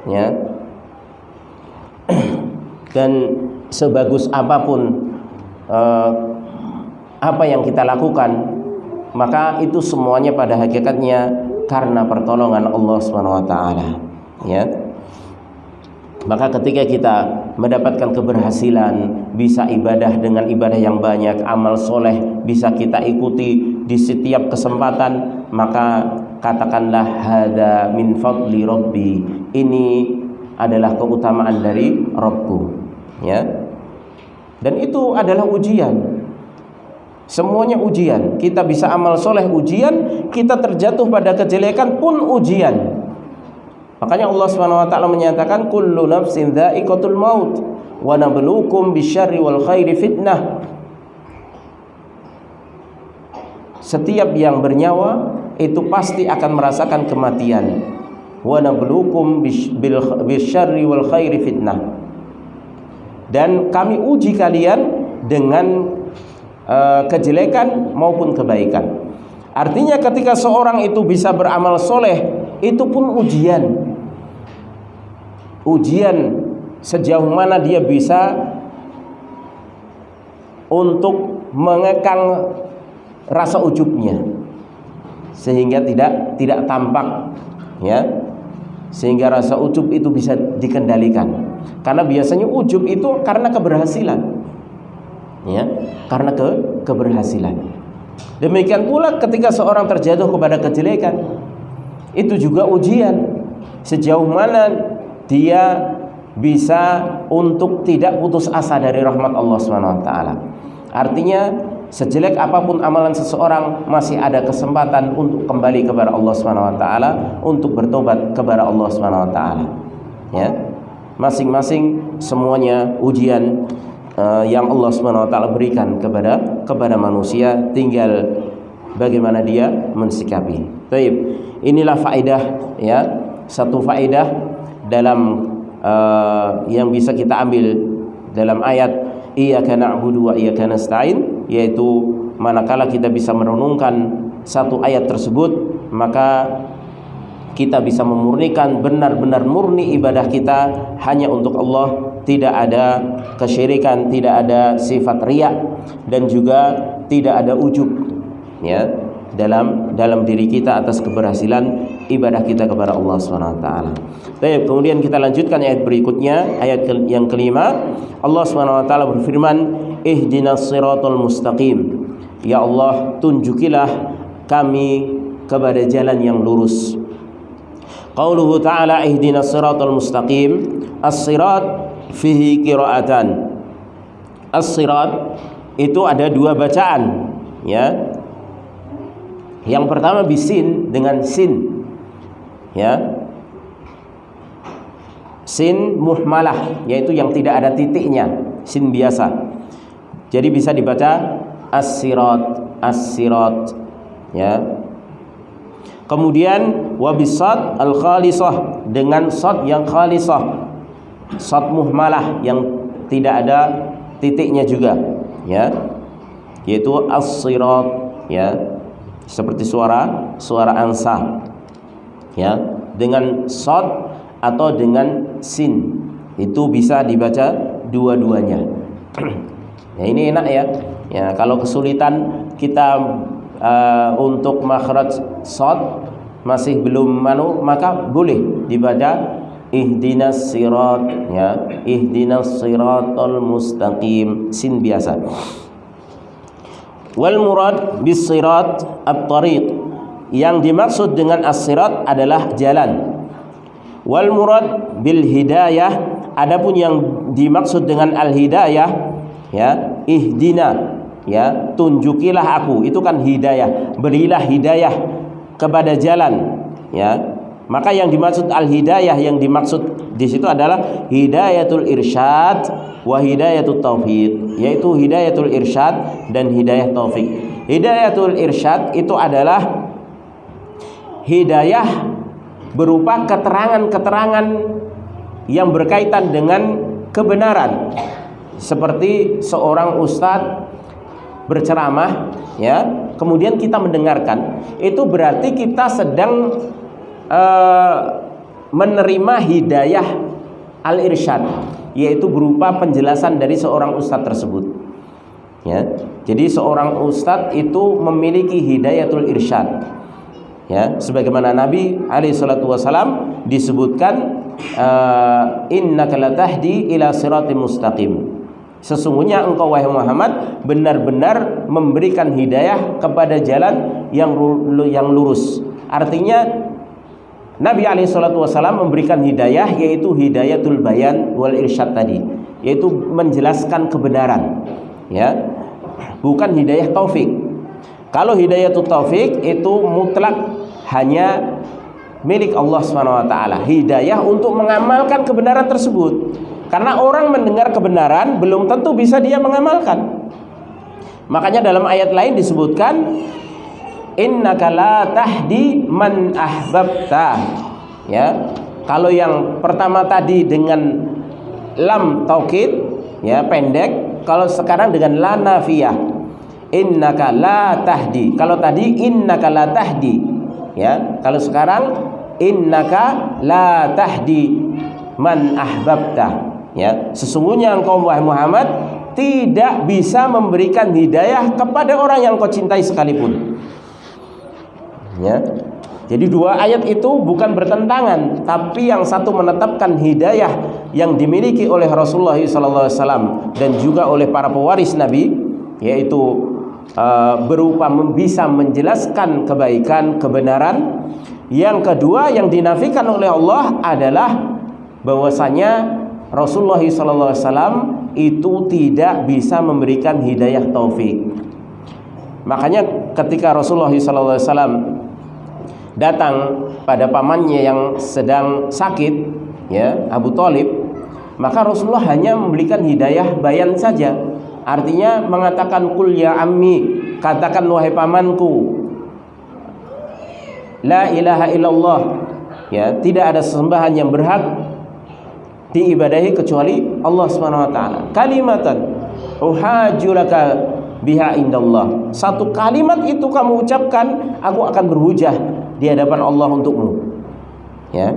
ya, dan sebagus apapun apa yang kita lakukan, maka itu semuanya pada hakikatnya karena pertolongan Allah SWT, ya. Maka ketika kita mendapatkan keberhasilan, bisa ibadah dengan ibadah yang banyak, amal soleh bisa kita ikuti di setiap kesempatan, maka katakanlah hada min fadli rabbi, ini adalah keutamaan dari Rabbku, ya. Dan itu adalah ujian. Semuanya ujian. Kita bisa amal soleh ujian, kita terjatuh pada kejelekan pun ujian. Makanya Allah SWT menyatakan kullu nafsin dha'iqatul maut wa nabluukum bisyarri wal khairi fitnah. Setiap yang bernyawa itu pasti akan merasakan kematian. Wa nabluukum bisyarri wal khairi fitnah. Dan kami uji kalian dengan kejelekan maupun kebaikan. Artinya ketika seorang itu bisa beramal soleh, itu pun ujian. Ujian sejauh mana dia bisa untuk mengekang rasa ujubnya sehingga tidak tampak, ya. Sehingga rasa ujub itu bisa dikendalikan. Karena biasanya ujub itu karena keberhasilan, ya, karena keberhasilan. Demikian pula ketika seorang terjatuh kepada kejelekan, itu juga ujian. Sejauh mana dia bisa untuk tidak putus asa dari rahmat Allah SWT. Artinya sejelek apapun amalan seseorang, masih ada kesempatan untuk kembali kepada Allah SWT, untuk bertobat kepada Allah SWT, ya. Masing-masing semuanya ujian yang Allah SWT berikan kepada manusia, tinggal bagaimana dia mensikapi. Baik, inilah faedah, ya, satu faedah dalam yang bisa kita ambil dalam ayat iyyaka na'budu wa iyyaka nasta'in, yaitu manakala kita bisa merenungkan satu ayat tersebut, maka kita bisa memurnikan benar-benar murni ibadah kita hanya untuk Allah, tidak ada kesyirikan, tidak ada sifat riya, dan juga tidak ada ujub, ya, dalam diri kita atas keberhasilan ibadah kita kepada Allah SWT. Baik, kemudian kita lanjutkan ayat berikutnya, ayat yang kelima. Allah SWT berfirman, ihdinas siratal mustaqim. Ya Allah, tunjukilah kami kepada jalan yang lurus. Qauluhu ta'ala ihdinas siratal mustaqim. As-sirat fihi qiraatan. As-sirat itu ada dua bacaan, ya. Yang pertama bisin dengan sin, ya. Sin muhmalah, yaitu yang tidak ada titiknya, sin biasa. Jadi bisa dibaca as-sirat, as-sirat, ya. Kemudian wabisad al-khalisah, dengan sad yang khalisah, sad muhmalah yang tidak ada titiknya juga, ya, yaitu as-sirat, ya, seperti suara ansa, ya, dengan sad atau dengan sin, itu bisa dibaca dua-duanya. Ya, ini enak, ya. Ya, kalau kesulitan kita untuk makhraj sad masih belum maka boleh dibaca ihdinas sirat, ya, ihdinas siratal mustaqim, sin biasa. Wal murad bis sirat at-tariq, yang dimaksud dengan as-sirat adalah jalan. Wal murad bil hidayah Adapun yang dimaksud dengan al-hidayah, ya, ihdina, ya, tunjukilah aku, itu kan hidayah, berilah hidayah kepada jalan, ya. Maka yang dimaksud al-hidayah, yang dimaksud di situ adalah hidayatul irsyad wa hidayatul taufik, yaitu hidayatul irsyad dan hidayah taufik. Hidayatul irsyad itu adalah hidayah berupa keterangan-keterangan yang berkaitan dengan kebenaran. Seperti seorang ustadz berceramah, ya, kemudian kita mendengarkan, itu berarti kita sedang menerima hidayah al-irsyad, yaitu berupa penjelasan dari seorang ustadz tersebut, ya. Jadi seorang ustadz itu memiliki hidayatul irsyad, ya, sebagaimana Nabi alaihi salatu wasalam disebutkan, innaka latahdi ila siratim mustaqim, sesungguhnya engkau wahai Muhammad benar-benar memberikan hidayah kepada jalan yang lurus. Artinya Nabi alaihi salatu wasallam memberikan hidayah, yaitu hidayatul bayan wal irsyad tadi, yaitu menjelaskan kebenaran, ya, bukan hidayah taufik. Kalau hidayatul taufik itu mutlak, hanya milik Allah Subhanahu wa taala, hidayah untuk mengamalkan kebenaran tersebut. Karena orang mendengar kebenaran belum tentu bisa dia mengamalkan. Makanya dalam ayat lain disebutkan, innaka la tahdi man ahbabta, ya. Kalau yang pertama tadi dengan lam taukid, ya, pendek. Kalau sekarang dengan la nafiyah, innaka la tahdi. Kalau tadi innaka la tahdi, ya. Kalau sekarang innaka la tahdi man ahbabta, ya. Sesungguhnya engkau wahai Muhammad tidak bisa memberikan hidayah kepada orang yang kau cintai sekalipun. Ya. Jadi dua ayat itu bukan bertentangan, tapi yang satu menetapkan hidayah yang dimiliki oleh Rasulullah SAW dan juga oleh para pewaris Nabi, yaitu berupa bisa menjelaskan kebaikan, kebenaran. Yang kedua yang dinafikan oleh Allah adalah bahwasanya Rasulullah SAW itu tidak bisa memberikan hidayah taufik. Makanya ketika Rasulullah SAW datang pada pamannya yang sedang sakit, ya, Abu Thalib, maka Rasulullah hanya memberikan hidayah bayan saja. Artinya mengatakan qul ya ammi, katakan wahai pamanku, la ilaha illallah, ya, tidak ada sesembahan yang berhak diibadahi kecuali Allah Subhanahu wa taala. Kalimatan uhajjulaka biha indallah. Satu kalimat itu kamu ucapkan, aku akan berhujah di hadapan Allah untukmu, ya.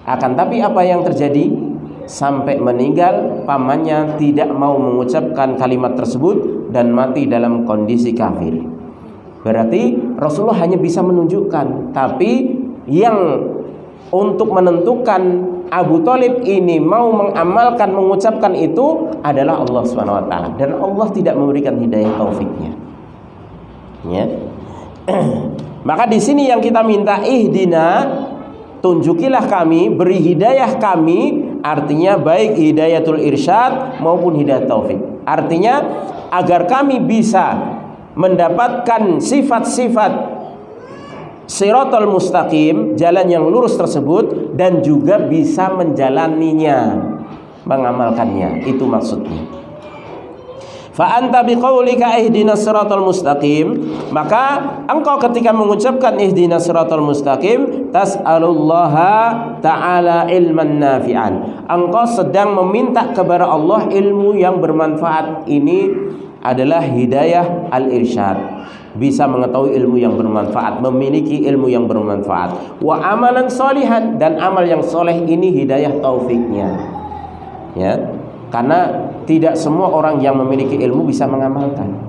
Akan tapi apa yang terjadi? Sampai meninggal pamannya tidak mau mengucapkan kalimat tersebut dan mati dalam kondisi kafir. Berarti Rasulullah hanya bisa menunjukkan, tapi yang untuk menentukan Abu Thalib ini mau mengamalkan, mengucapkan itu adalah Allah Subhanahu wa taala, dan Allah tidak memberikan hidayah taufiknya, ya. Maka di sini yang kita minta, ihdina, tunjukilah kami, beri hidayah kami, artinya baik hidayatul irsyad maupun hidayah taufik. Artinya agar kami bisa mendapatkan sifat-sifat siratal mustaqim, jalan yang lurus tersebut, dan juga bisa menjalaninya, mengamalkannya. Itu maksudnya. Fa anta biqaulika ihdinas siratal mustaqim, maka engkau ketika mengucapkan ihdinas siratal mustaqim tas'alullaha ta'ala ilman nafi'an, engkau sedang meminta kepada Allah ilmu yang bermanfaat. Ini adalah hidayah al-irsyad, bisa mengetahui ilmu yang bermanfaat, memiliki ilmu yang bermanfaat. Wa amalan sholihan, dan amal yang soleh ini hidayah taufiknya, ya. Karena tidak semua orang yang memiliki ilmu bisa mengamalkan.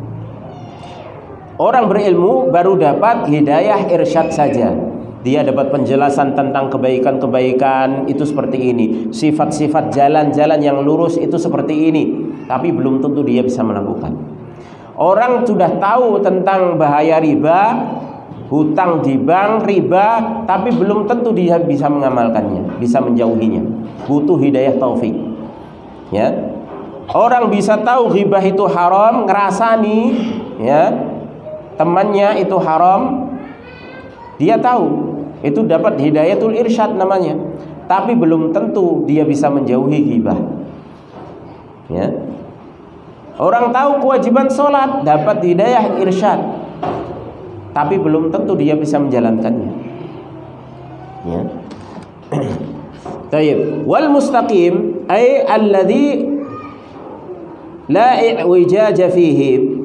Orang berilmu baru dapat hidayah irsyad saja. Dia dapat penjelasan tentang kebaikan-kebaikan itu seperti ini, sifat-sifat jalan-jalan yang lurus itu seperti ini, tapi belum tentu dia bisa melakukan. Orang sudah tahu tentang bahaya riba, hutang di bank, riba, tapi belum tentu dia bisa mengamalkannya, bisa menjauhinya. Butuh hidayah taufik. Ya. Orang bisa tahu ghibah itu haram, ngerasani ya, temannya itu haram, dia tahu, itu dapat hidayatul irsyad namanya. Tapi belum tentu dia bisa menjauhi ghibah. Ya. Orang tahu kewajiban sholat, dapat hidayah irsyad, tapi belum tentu dia bisa menjalankannya. Ya. Tayyib. Wal mustaqim ay alladhi la i'wijaja fihi.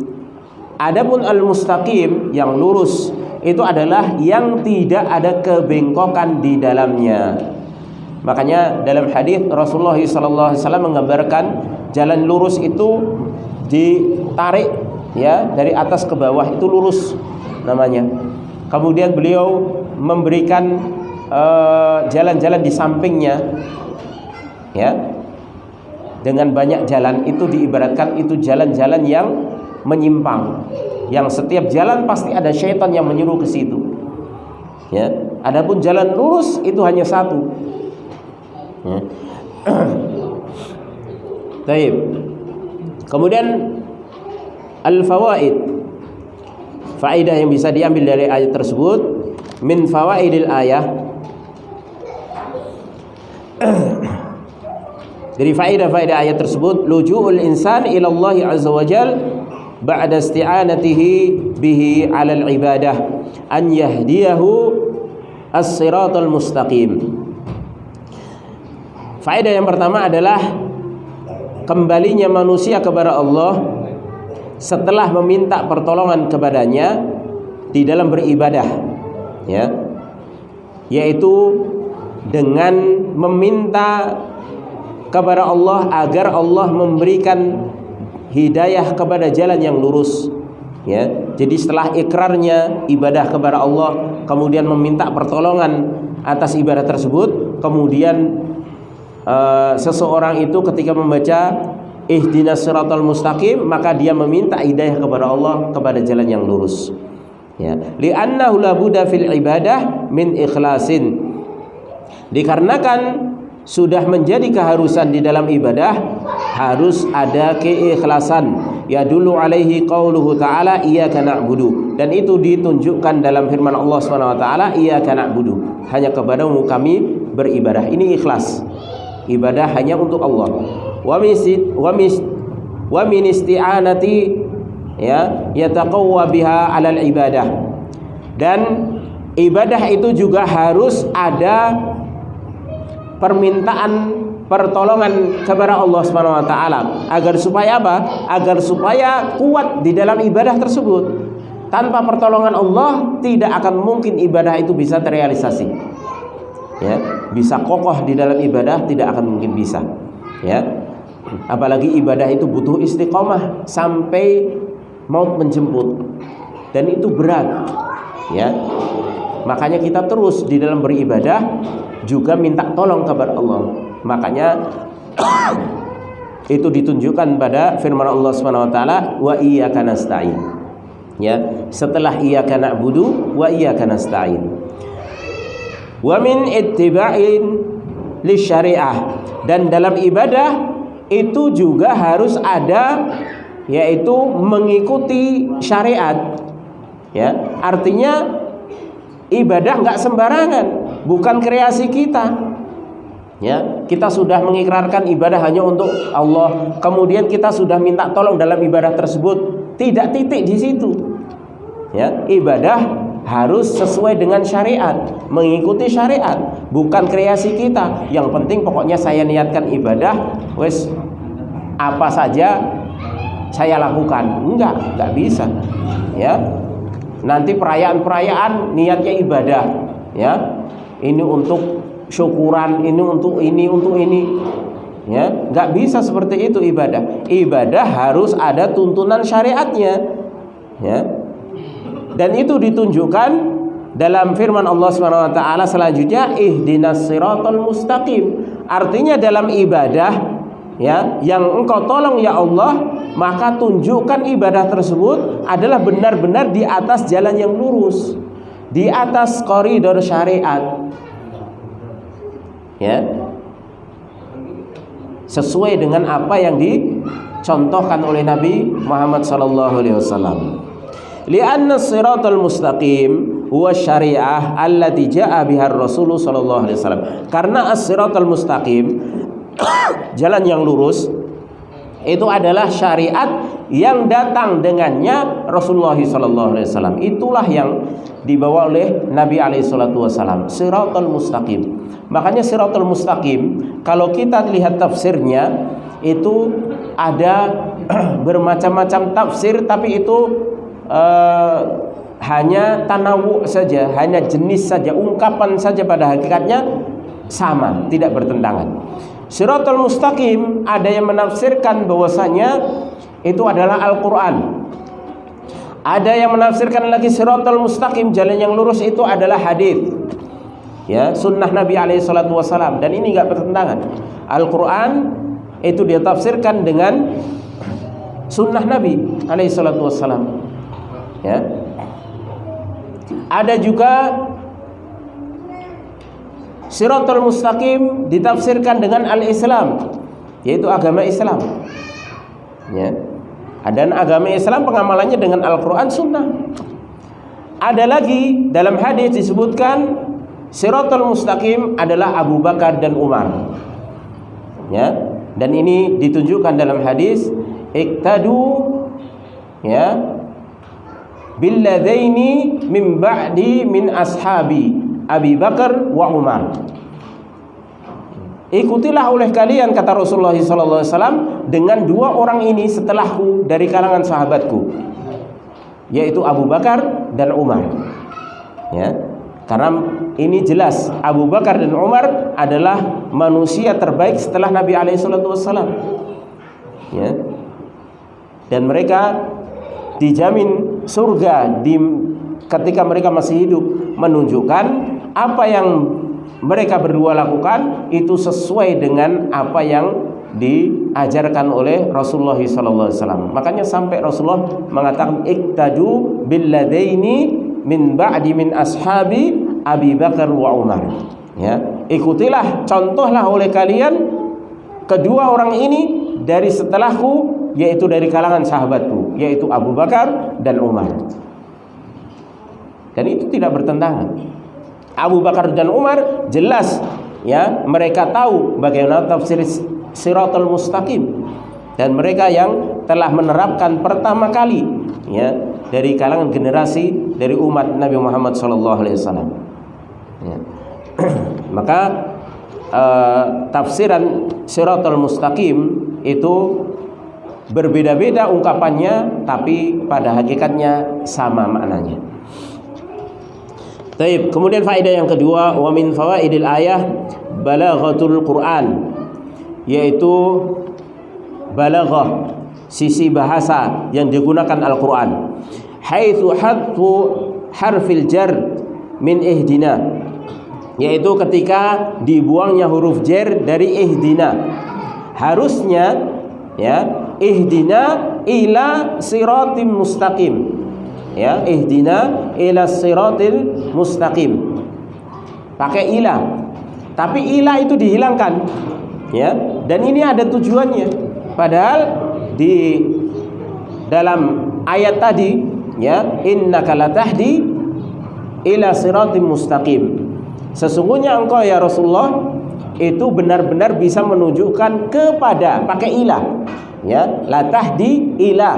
Adapun al mustaqim yang lurus itu adalah yang tidak ada kebengkokan di dalamnya. Makanya dalam hadis Rasulullah SAW menggambarkan jalan lurus itu ditarik ya dari atas ke bawah, itu lurus namanya. Kemudian beliau memberikan jalan-jalan di sampingnya ya, dengan banyak jalan, itu diibaratkan itu jalan-jalan yang menyimpang, yang setiap jalan pasti ada syaitan yang menyuruh ke situ ya. Adapun jalan lurus itu hanya satu ya. Baik. Kemudian al-fawaid, faedah yang bisa diambil dari ayat tersebut. Min fawaidil ayah, dari faedah-faedah ayat tersebut, luju'ul insan ila Allah azza wa jal ba'da isti'anatihi bihi 'ala al-ibadah an yahdiyahu as-siratal mustaqim. Faedah yang pertama adalah kembalinya manusia kepada Allah setelah meminta pertolongan kepadanya di dalam beribadah ya, yaitu dengan meminta kepada Allah agar Allah memberikan hidayah kepada jalan yang lurus ya. Jadi setelah ikrarnya ibadah kepada Allah, kemudian meminta pertolongan atas ibadah tersebut, kemudian seseorang itu ketika membaca ihdinas siratal mustaqim, maka dia meminta hidayah kepada Allah kepada jalan yang lurus ya. Li'annahu la budda fil ibadah min ikhlasin, dikarenakan sudah menjadi keharusan di dalam ibadah harus ada keikhlasan. Ya dulu alaihi qauluhu ta'ala iyyaka na'budu, dan itu ditunjukkan dalam firman Allah Subhanahu wa taala iyyaka na'budu, hanya kepadamu kami beribadah. Ini ikhlas, ibadah hanya untuk Allah. Wa min isti'anati ya yataqawwa biha 'alal ibadah, dan ibadah itu juga harus ada permintaan pertolongan kepada Allah Subhanahu wa taala, agar supaya apa? Agar supaya kuat di dalam ibadah tersebut. Tanpa pertolongan Allah tidak akan mungkin ibadah itu bisa terrealisasi. Ya, bisa kokoh di dalam ibadah tidak akan mungkin bisa. Ya. Apalagi ibadah itu butuh istiqomah sampai maut menjemput. Dan itu berat. Ya. Makanya kita terus di dalam beribadah juga minta tolong kepada Allah. Makanya itu ditunjukkan pada firman Allah Subhanahu wa taala wa iyyaka nasta'in. Ya, setelah iyyaka na'budu wa iyyaka nasta'in. Wa min ittiba'in lisyari'ah, dan dalam ibadah itu juga harus ada, yaitu mengikuti syariat. Ya, artinya ibadah nggak sembarangan, bukan kreasi kita. Ya, kita sudah mengikrarkan ibadah hanya untuk Allah, kemudian kita sudah minta tolong dalam ibadah tersebut, tidak titik di situ. Ya, ibadah harus sesuai dengan syariat, mengikuti syariat, bukan kreasi kita. Yang penting pokoknya saya niatkan ibadah, wes apa saja saya lakukan. Enggak bisa. Ya. Nanti perayaan-perayaan niatnya ibadah, ya. Ini untuk syukuran, ini untuk ini. Ya, enggak bisa seperti itu ibadah. Ibadah harus ada tuntunan syariatnya. Ya. Dan itu ditunjukkan dalam firman Allah Subhanahu wa taala selanjutnya ihdinas siratal mustaqim. Artinya dalam ibadah ya yang engkau tolong ya Allah, maka tunjukkan ibadah tersebut adalah benar-benar di atas jalan yang lurus. di atas koridor syariat, ya, sesuai dengan apa yang dicontohkan oleh Nabi Muhammad sallallahu alaihi wasallam. Li'anna as-siratal mustaqim huwa syariah allati jaa biha Rasul sallallahu alaihi wasallam. Karena as-siratal mustaqim jalan yang lurus itu adalah syariat yang datang dengannya Rasulullah sallallahu alaihi wasallam. Itulah yang dibawa oleh Nabi alaihi salatu wasallam, siratal mustaqim. Makanya siratal mustaqim kalau kita lihat tafsirnya itu ada bermacam-macam tafsir, tapi itu hanya tanawu saja, hanya jenis saja, ungkapan saja, pada hakikatnya sama, tidak bertentangan. Siratal mustaqim ada yang menafsirkan bahwasanya itu adalah Al-Quran. Ada yang menafsirkan lagi siratal mustaqim, jalan yang lurus, itu adalah hadis, ya, sunnah Nabi alaihi salatu wasallam. Dan ini enggak bertentangan. Al-Quran itu dia tafsirkan dengan sunnah Nabi alaihi salatu wasallam, ya. Ada juga siratal mustaqim ditafsirkan dengan al-Islam, yaitu agama Islam, ya. Dan agama Islam pengamalannya dengan Al-Quran sunnah. Ada lagi dalam hadis disebutkan siratal mustaqim adalah Abu Bakar dan Umar, ya. Dan ini ditunjukkan dalam hadis iktadu, ya, billadaini min ba'di min ashabi Abi Bakar wa Umar. Ikutilah oleh kalian, kata Rasulullah SAW, dengan dua orang ini setelahku dari kalangan sahabatku, yaitu Abu Bakar dan Umar, ya. Karena ini jelas Abu Bakar dan Umar adalah manusia terbaik setelah Nabi SAW, ya. Dan mereka dijamin surga ketika mereka masih hidup, menunjukkan apa yang mereka berdua lakukan itu sesuai dengan apa yang diajarkan oleh Rasulullah SAW. Makanya sampai Rasulullah mengatakan iktadu billadaini min ba'di min ashabi Abi Bakar wa Umar, ya. Ikutilah, contohlah oleh kalian kedua orang ini dari setelahku, yaitu dari kalangan sahabatku, yaitu Abu Bakar dan Umar. Dan itu tidak bertentangan. Abu Bakar dan Umar jelas, ya, mereka tahu bagaimana tafsir siratal mustaqim, dan mereka yang telah menerapkan pertama kali, ya, dari kalangan generasi dari umat Nabi Muhammad SAW, ya. Maka tafsiran siratal mustaqim itu berbeda-beda ungkapannya, tapi pada hakikatnya sama maknanya. Baik, kemudian faedah yang kedua, wa min fawaidil ayah balaghatul Quran, yaitu balaghah, sisi bahasa yang digunakan Al-Quran. Haitsu hadfu harfil jar min ihdina, yaitu ketika dibuangnya huruf jar dari ihdina. Harusnya, ya, ihdina ila siratim mustaqim, ya, ihdina ila siratil mustaqim, pakai ila. Tapi ila itu dihilangkan, ya. Dan ini ada tujuannya. Padahal di dalam ayat tadi, ya, innaka latahdi ila siratim mustaqim, sesungguhnya engkau ya Rasulullah itu benar-benar bisa menunjukkan kepada, pakai ila, ya, latahdi ila,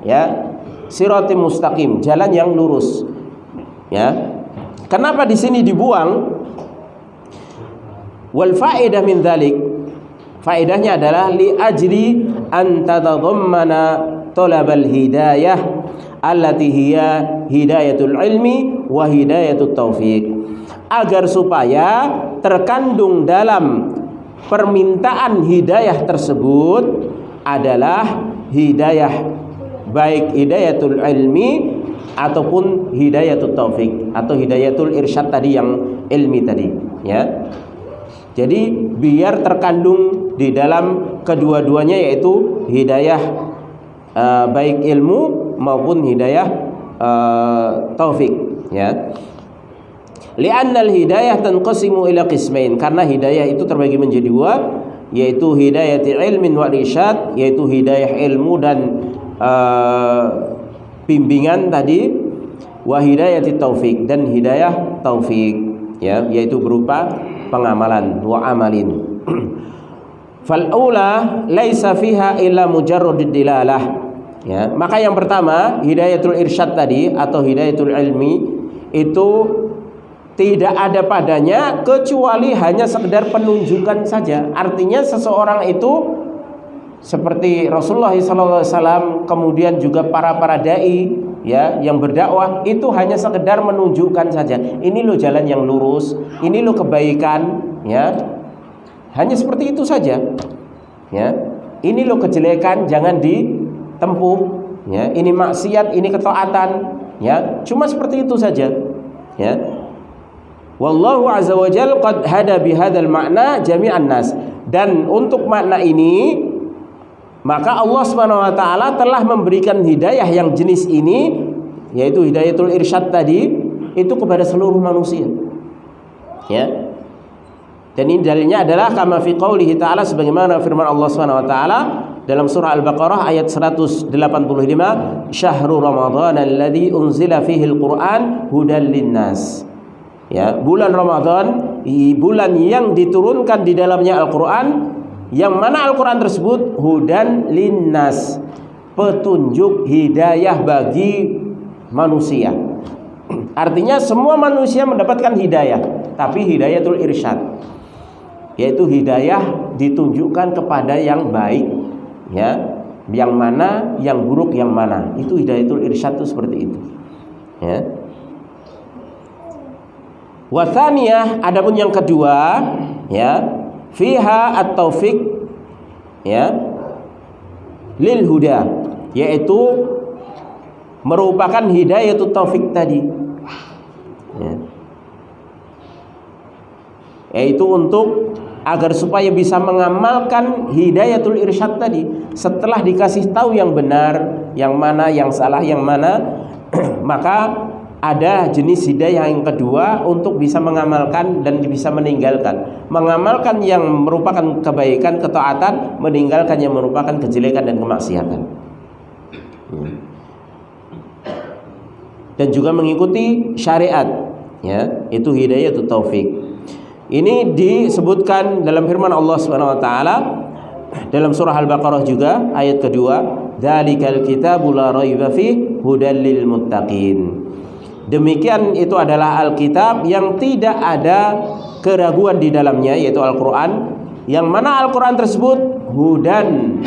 ya, siratim mustaqim, jalan yang lurus, ya. Kenapa di sini dibuang? Wal faedah min dzalik, faedahnya adalah li ajli an tadhammana talabal hidayah allati hiya hidayatul ilmi wa hidayatut taufiq, agar supaya terkandung dalam permintaan hidayah tersebut adalah hidayah, baik hidayatul ilmi ataupun hidayatul taufik, atau hidayatul irsyad tadi yang ilmi tadi, ya. Jadi biar terkandung di dalam kedua-duanya, yaitu hidayah baik ilmu maupun hidayah taufik, ya. Li'anna al-hidayah tanqasimu ila qismain, karena hidayah itu terbagi menjadi dua, yaitu hidayah ilmin wa irsyad, yaitu hidayah ilmu dan bimbingan tadi, wa hidayah taufik, dan hidayah taufik, ya, yaitu berupa pengamalan, wa amalin. Fal aula laisa fiha illa mujarradud dilalah, ya. Maka yang pertama, hidayatul irsyad tadi atau hidayatul ilmi itu tidak ada padanya kecuali hanya sekedar penunjukan saja. Artinya seseorang itu seperti Rasulullah SAW, kemudian juga para dai, ya, yang berdakwah, itu hanya sekedar menunjukkan saja. Ini loh jalan yang lurus, ini loh kebaikan, ya. Hanya seperti itu saja, ya. Ini loh kejelekan, jangan ditempuh, ya. Ini maksiat, ini ketaatan, ya. Cuma seperti itu saja, ya. Wallahu azza wa jalla qad hada bihadzal makna jami'an nas. Dan untuk makna ini, maka Allah Subhanahu wa taala telah memberikan hidayah yang jenis ini, yaitu hidayatul irsyad tadi, itu kepada seluruh manusia, ya. Dan ini dalilnya adalah kama fi qoulihi ta'ala, sebagaimana firman Allah Subhanahu wa taala dalam surah Al-Baqarah ayat 185, syahrul ramadhan alladzi unzila fihi al-Qur'an hudan linnas. Ya, bulan Ramadan, bulan yang diturunkan di dalamnya Al-Qur'an, yang mana Al-Quran tersebut hudan linnas, petunjuk hidayah bagi manusia. Artinya semua manusia mendapatkan hidayah, tapi hidayatul irsyad, yaitu hidayah ditunjukkan kepada yang baik, ya, yang mana, yang buruk yang mana. Itu hidayatul irsyad itu seperti itu, ya. Wa tsaniyah, adapun yang kedua, ya, fiha at-taufiq, ya, lil huda, yaitu merupakan hidayatut taufik tadi, ya. Yaitu untuk agar supaya bisa mengamalkan hidayatul irsyad tadi. Setelah dikasih tahu yang benar, yang mana, yang salah, yang mana, maka ada jenis hidayah yang kedua untuk bisa mengamalkan dan bisa meninggalkan. Mengamalkan yang merupakan kebaikan, ketaatan, meninggalkan yang merupakan kejelekan dan kemaksiatan. Dan juga mengikuti syariat, ya, itu hidayatut taufik. Ini disebutkan dalam firman Allah Subhanahu wa taala dalam surah Al-Baqarah juga ayat kedua, dzalikal kitabu la raiba fihi hudal lil muttaqin. Demikian itu adalah Alkitab yang tidak ada keraguan di dalamnya, yaitu Al-Quran, yang mana Al-Quran tersebut hudan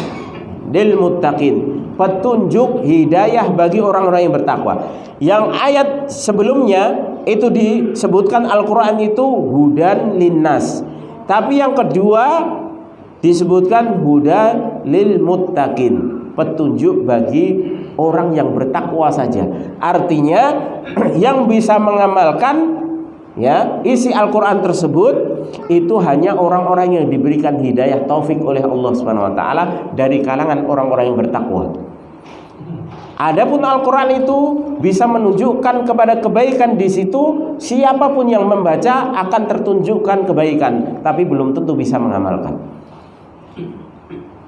lil muttaqin, petunjuk hidayah bagi orang-orang yang bertakwa. Yang ayat sebelumnya itu disebutkan Al-Quran itu hudan linnas, tapi yang kedua disebutkan hudan lil muttaqin, petunjuk bagi orang yang bertakwa saja. Artinya yang bisa mengamalkan, ya, isi Al-Quran tersebut itu hanya orang-orang yang diberikan hidayah taufik oleh Allah Subhanahu wa taala dari kalangan orang-orang yang bertakwa. Adapun Al-Quran itu bisa menunjukkan kepada kebaikan, di situ siapapun yang membaca akan tertunjukkan kebaikan, tapi belum tentu bisa mengamalkan.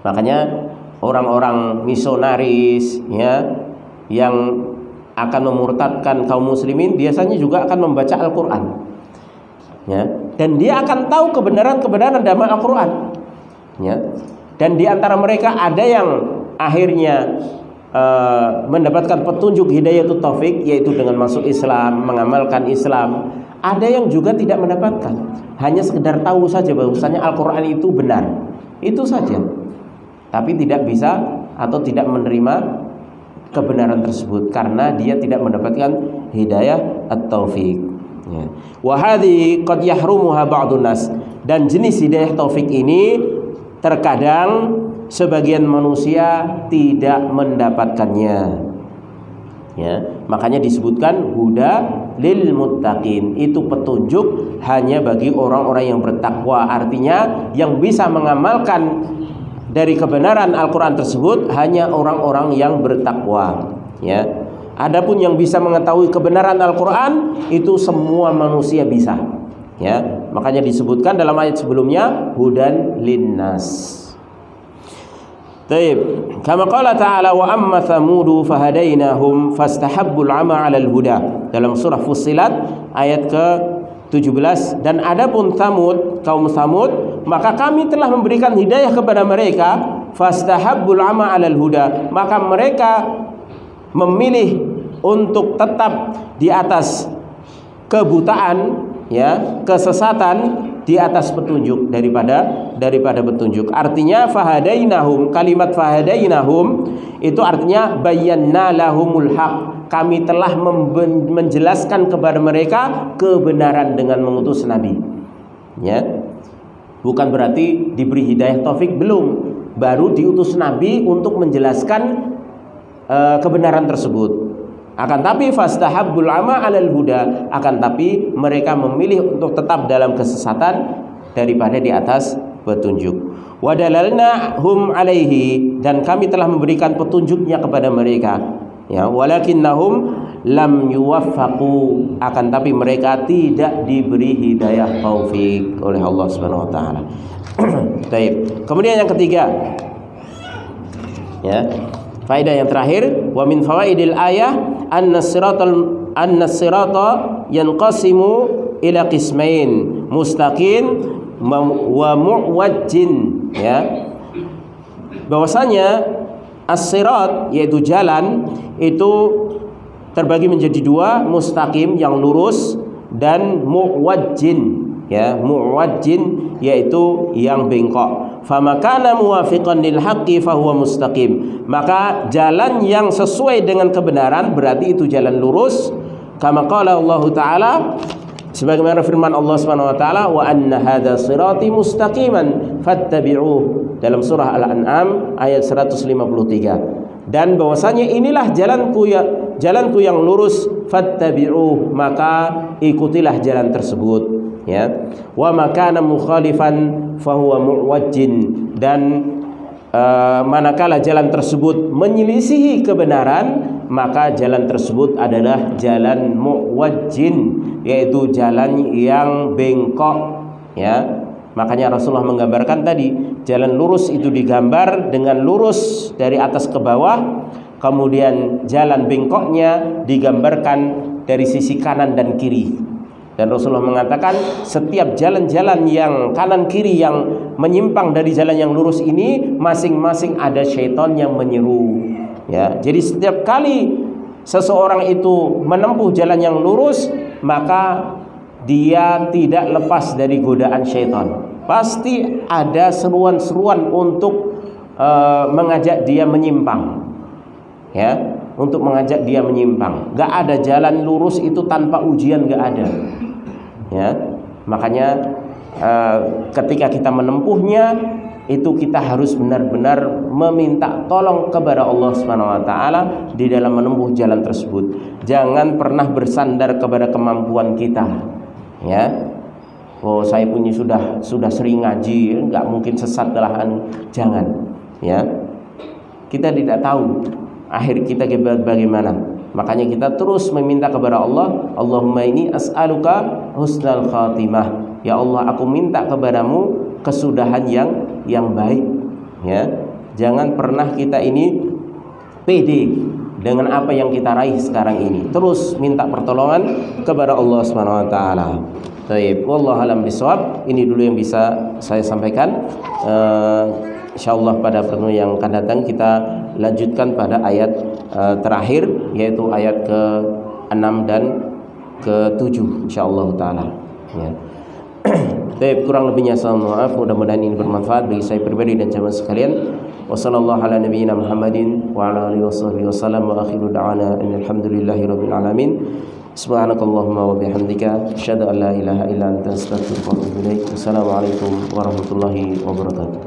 Makanya orang-orang misionaris, ya, yang akan memurtadkan kaum muslimin biasanya juga akan membaca Al-Quran, ya, dan dia akan tahu kebenaran dalam Al-Quran, ya. Dan di antara mereka ada yang akhirnya mendapatkan petunjuk hidayatut taufik, yaitu dengan masuk Islam, mengamalkan Islam. Ada yang juga tidak mendapatkan, hanya sekedar tahu saja bahwasanya Al-Quran itu benar, itu saja, tapi tidak bisa atau tidak menerima kebenaran tersebut karena dia tidak mendapatkan hidayah at-taufik, ya. Wa hadhi qad yahrumuha ba'dun nas, dan jenis hidayah taufik ini terkadang sebagian manusia tidak mendapatkannya, ya. Makanya disebutkan huda lil muttaqin, itu petunjuk hanya bagi orang-orang yang bertakwa. Artinya yang bisa mengamalkan dari kebenaran Al-Quran tersebut hanya orang-orang yang bertakwa, ya. Adapun yang bisa mengetahui kebenaran Al-Qur'an itu semua manusia bisa. Ya, makanya disebutkan dalam ayat sebelumnya hudan linnas. Baik, kama qala ta'ala wa amma thamudu fahadainahum fastahabbul 'ama 'alal huda. Dalam surah Fussilat ayat ke-17, dan adapun Thamud, kaum Thamud, maka kami telah memberikan hidayah kepada mereka, fastahabbul 'ama 'alal huda, maka mereka memilih untuk tetap di atas kebutaan, ya, kesesatan, di atas petunjuk daripada petunjuk. Artinya fahadainahum, kalimat fahadainahum itu artinya bayyana lahumul haq. Kami telah menjelaskan kepada mereka kebenaran dengan mengutus nabi. Ya. Bukan berarti diberi hidayah taufik, belum. Baru diutus nabi untuk menjelaskan kebenaran tersebut. Akan tapi fastahabbul 'ama 'alal huda, akan tapi mereka memilih untuk tetap dalam kesesatan daripada di atas petunjuk. Wadalalna hum 'alaihi, dan kami telah memberikan petunjuknya kepada mereka. Ya, walakinnahum lam yuwaffaqu, akan tapi mereka tidak diberi hidayah taufik oleh Allah Subhanahu wa taala. Baik. Kemudian yang ketiga, ya, faedah yang terakhir, wa min fawaidil ayah anna sirata yanqasimu ila qismain, mustaqim wa mu'wajjin, ya. Bahwasanya as-sirat yaitu jalan itu terbagi menjadi dua, mustaqim yang lurus dan mu'wajjin, ya. Mu'wajjin yaitu yang bengkok. Famakana muwafiqan lil haqqi fahuwa mustaqim, maka jalan yang sesuai dengan kebenaran berarti itu jalan lurus. Kama qala Allah taala, sebagaimana firman Allah Subhanahu wa taala, wa anna hadza sirati mustaqiman fattabi'uh, dalam surah Al-An'am ayat 153. Dan bahwasanya inilah jalanku yang lurus, fattabi'uh, maka ikutilah jalan tersebut, ya. Wa makana mukhalifan fahuwa mu'wajjin, dan manakala jalan tersebut menyelisihi kebenaran, maka jalan tersebut adalah jalan mu'wajjin, yaitu jalan yang bengkok, ya. Makanya Rasulullah menggambarkan tadi, jalan lurus itu digambar dengan lurus dari atas ke bawah, kemudian jalan bengkoknya digambarkan dari sisi kanan dan kiri. Dan Rasulullah mengatakan setiap jalan-jalan yang kanan kiri yang menyimpang dari jalan yang lurus ini, masing-masing ada syaitan yang menyeru, ya. Jadi setiap kali seseorang itu menempuh jalan yang lurus, maka dia tidak lepas dari godaan syaitan. Pasti ada seruan-seruan untuk mengajak dia menyimpang, ya, untuk mengajak dia menyimpang. Gak ada jalan lurus itu tanpa ujian, gak ada, ya. Makanya ketika kita menempuhnya itu kita harus benar-benar meminta tolong kepada Allah Subhanahu wa taala di dalam menempuh jalan tersebut. Jangan pernah bersandar kepada kemampuan kita, ya. Oh, saya punya sudah sering ngaji, nggak mungkin sesat belahan. Jangan, ya. Kita tidak tahu akhir kita bagaimana. Makanya kita terus meminta kepada Allah, Allahumma inni as'aluka husnal khatimah. Ya Allah, aku minta kepadamu kesudahan yang baik, ya. Jangan pernah kita ini pede dengan apa yang kita raih sekarang ini. Terus minta pertolongan kepada Allah Subhanahu wa taala. Baik, wallahu alam bisawab. Ini dulu yang bisa saya sampaikan. Insyaallah pada pertemuan yang akan datang kita lanjutkan pada ayat terakhir, yaitu ayat ke-6 dan ke-7 insyaallah taala, ya. Baik, kurang lebihnya saya mohon maaf. Mudah-mudahan ini bermanfaat bagi saya pribadi dan jamaah sekalian. Wassallallahu ala nabiyyina Muhammadin wa ala alihi wasallam wa akhiru da'wana alhamdulillahirabbil alamin. Subhanakallahumma wa bihamdika asyhadu an la ilaha illa anta astaghfiruka wa atubu ilaik. Wassalamualaikum warahmatullahi wabarakatuh.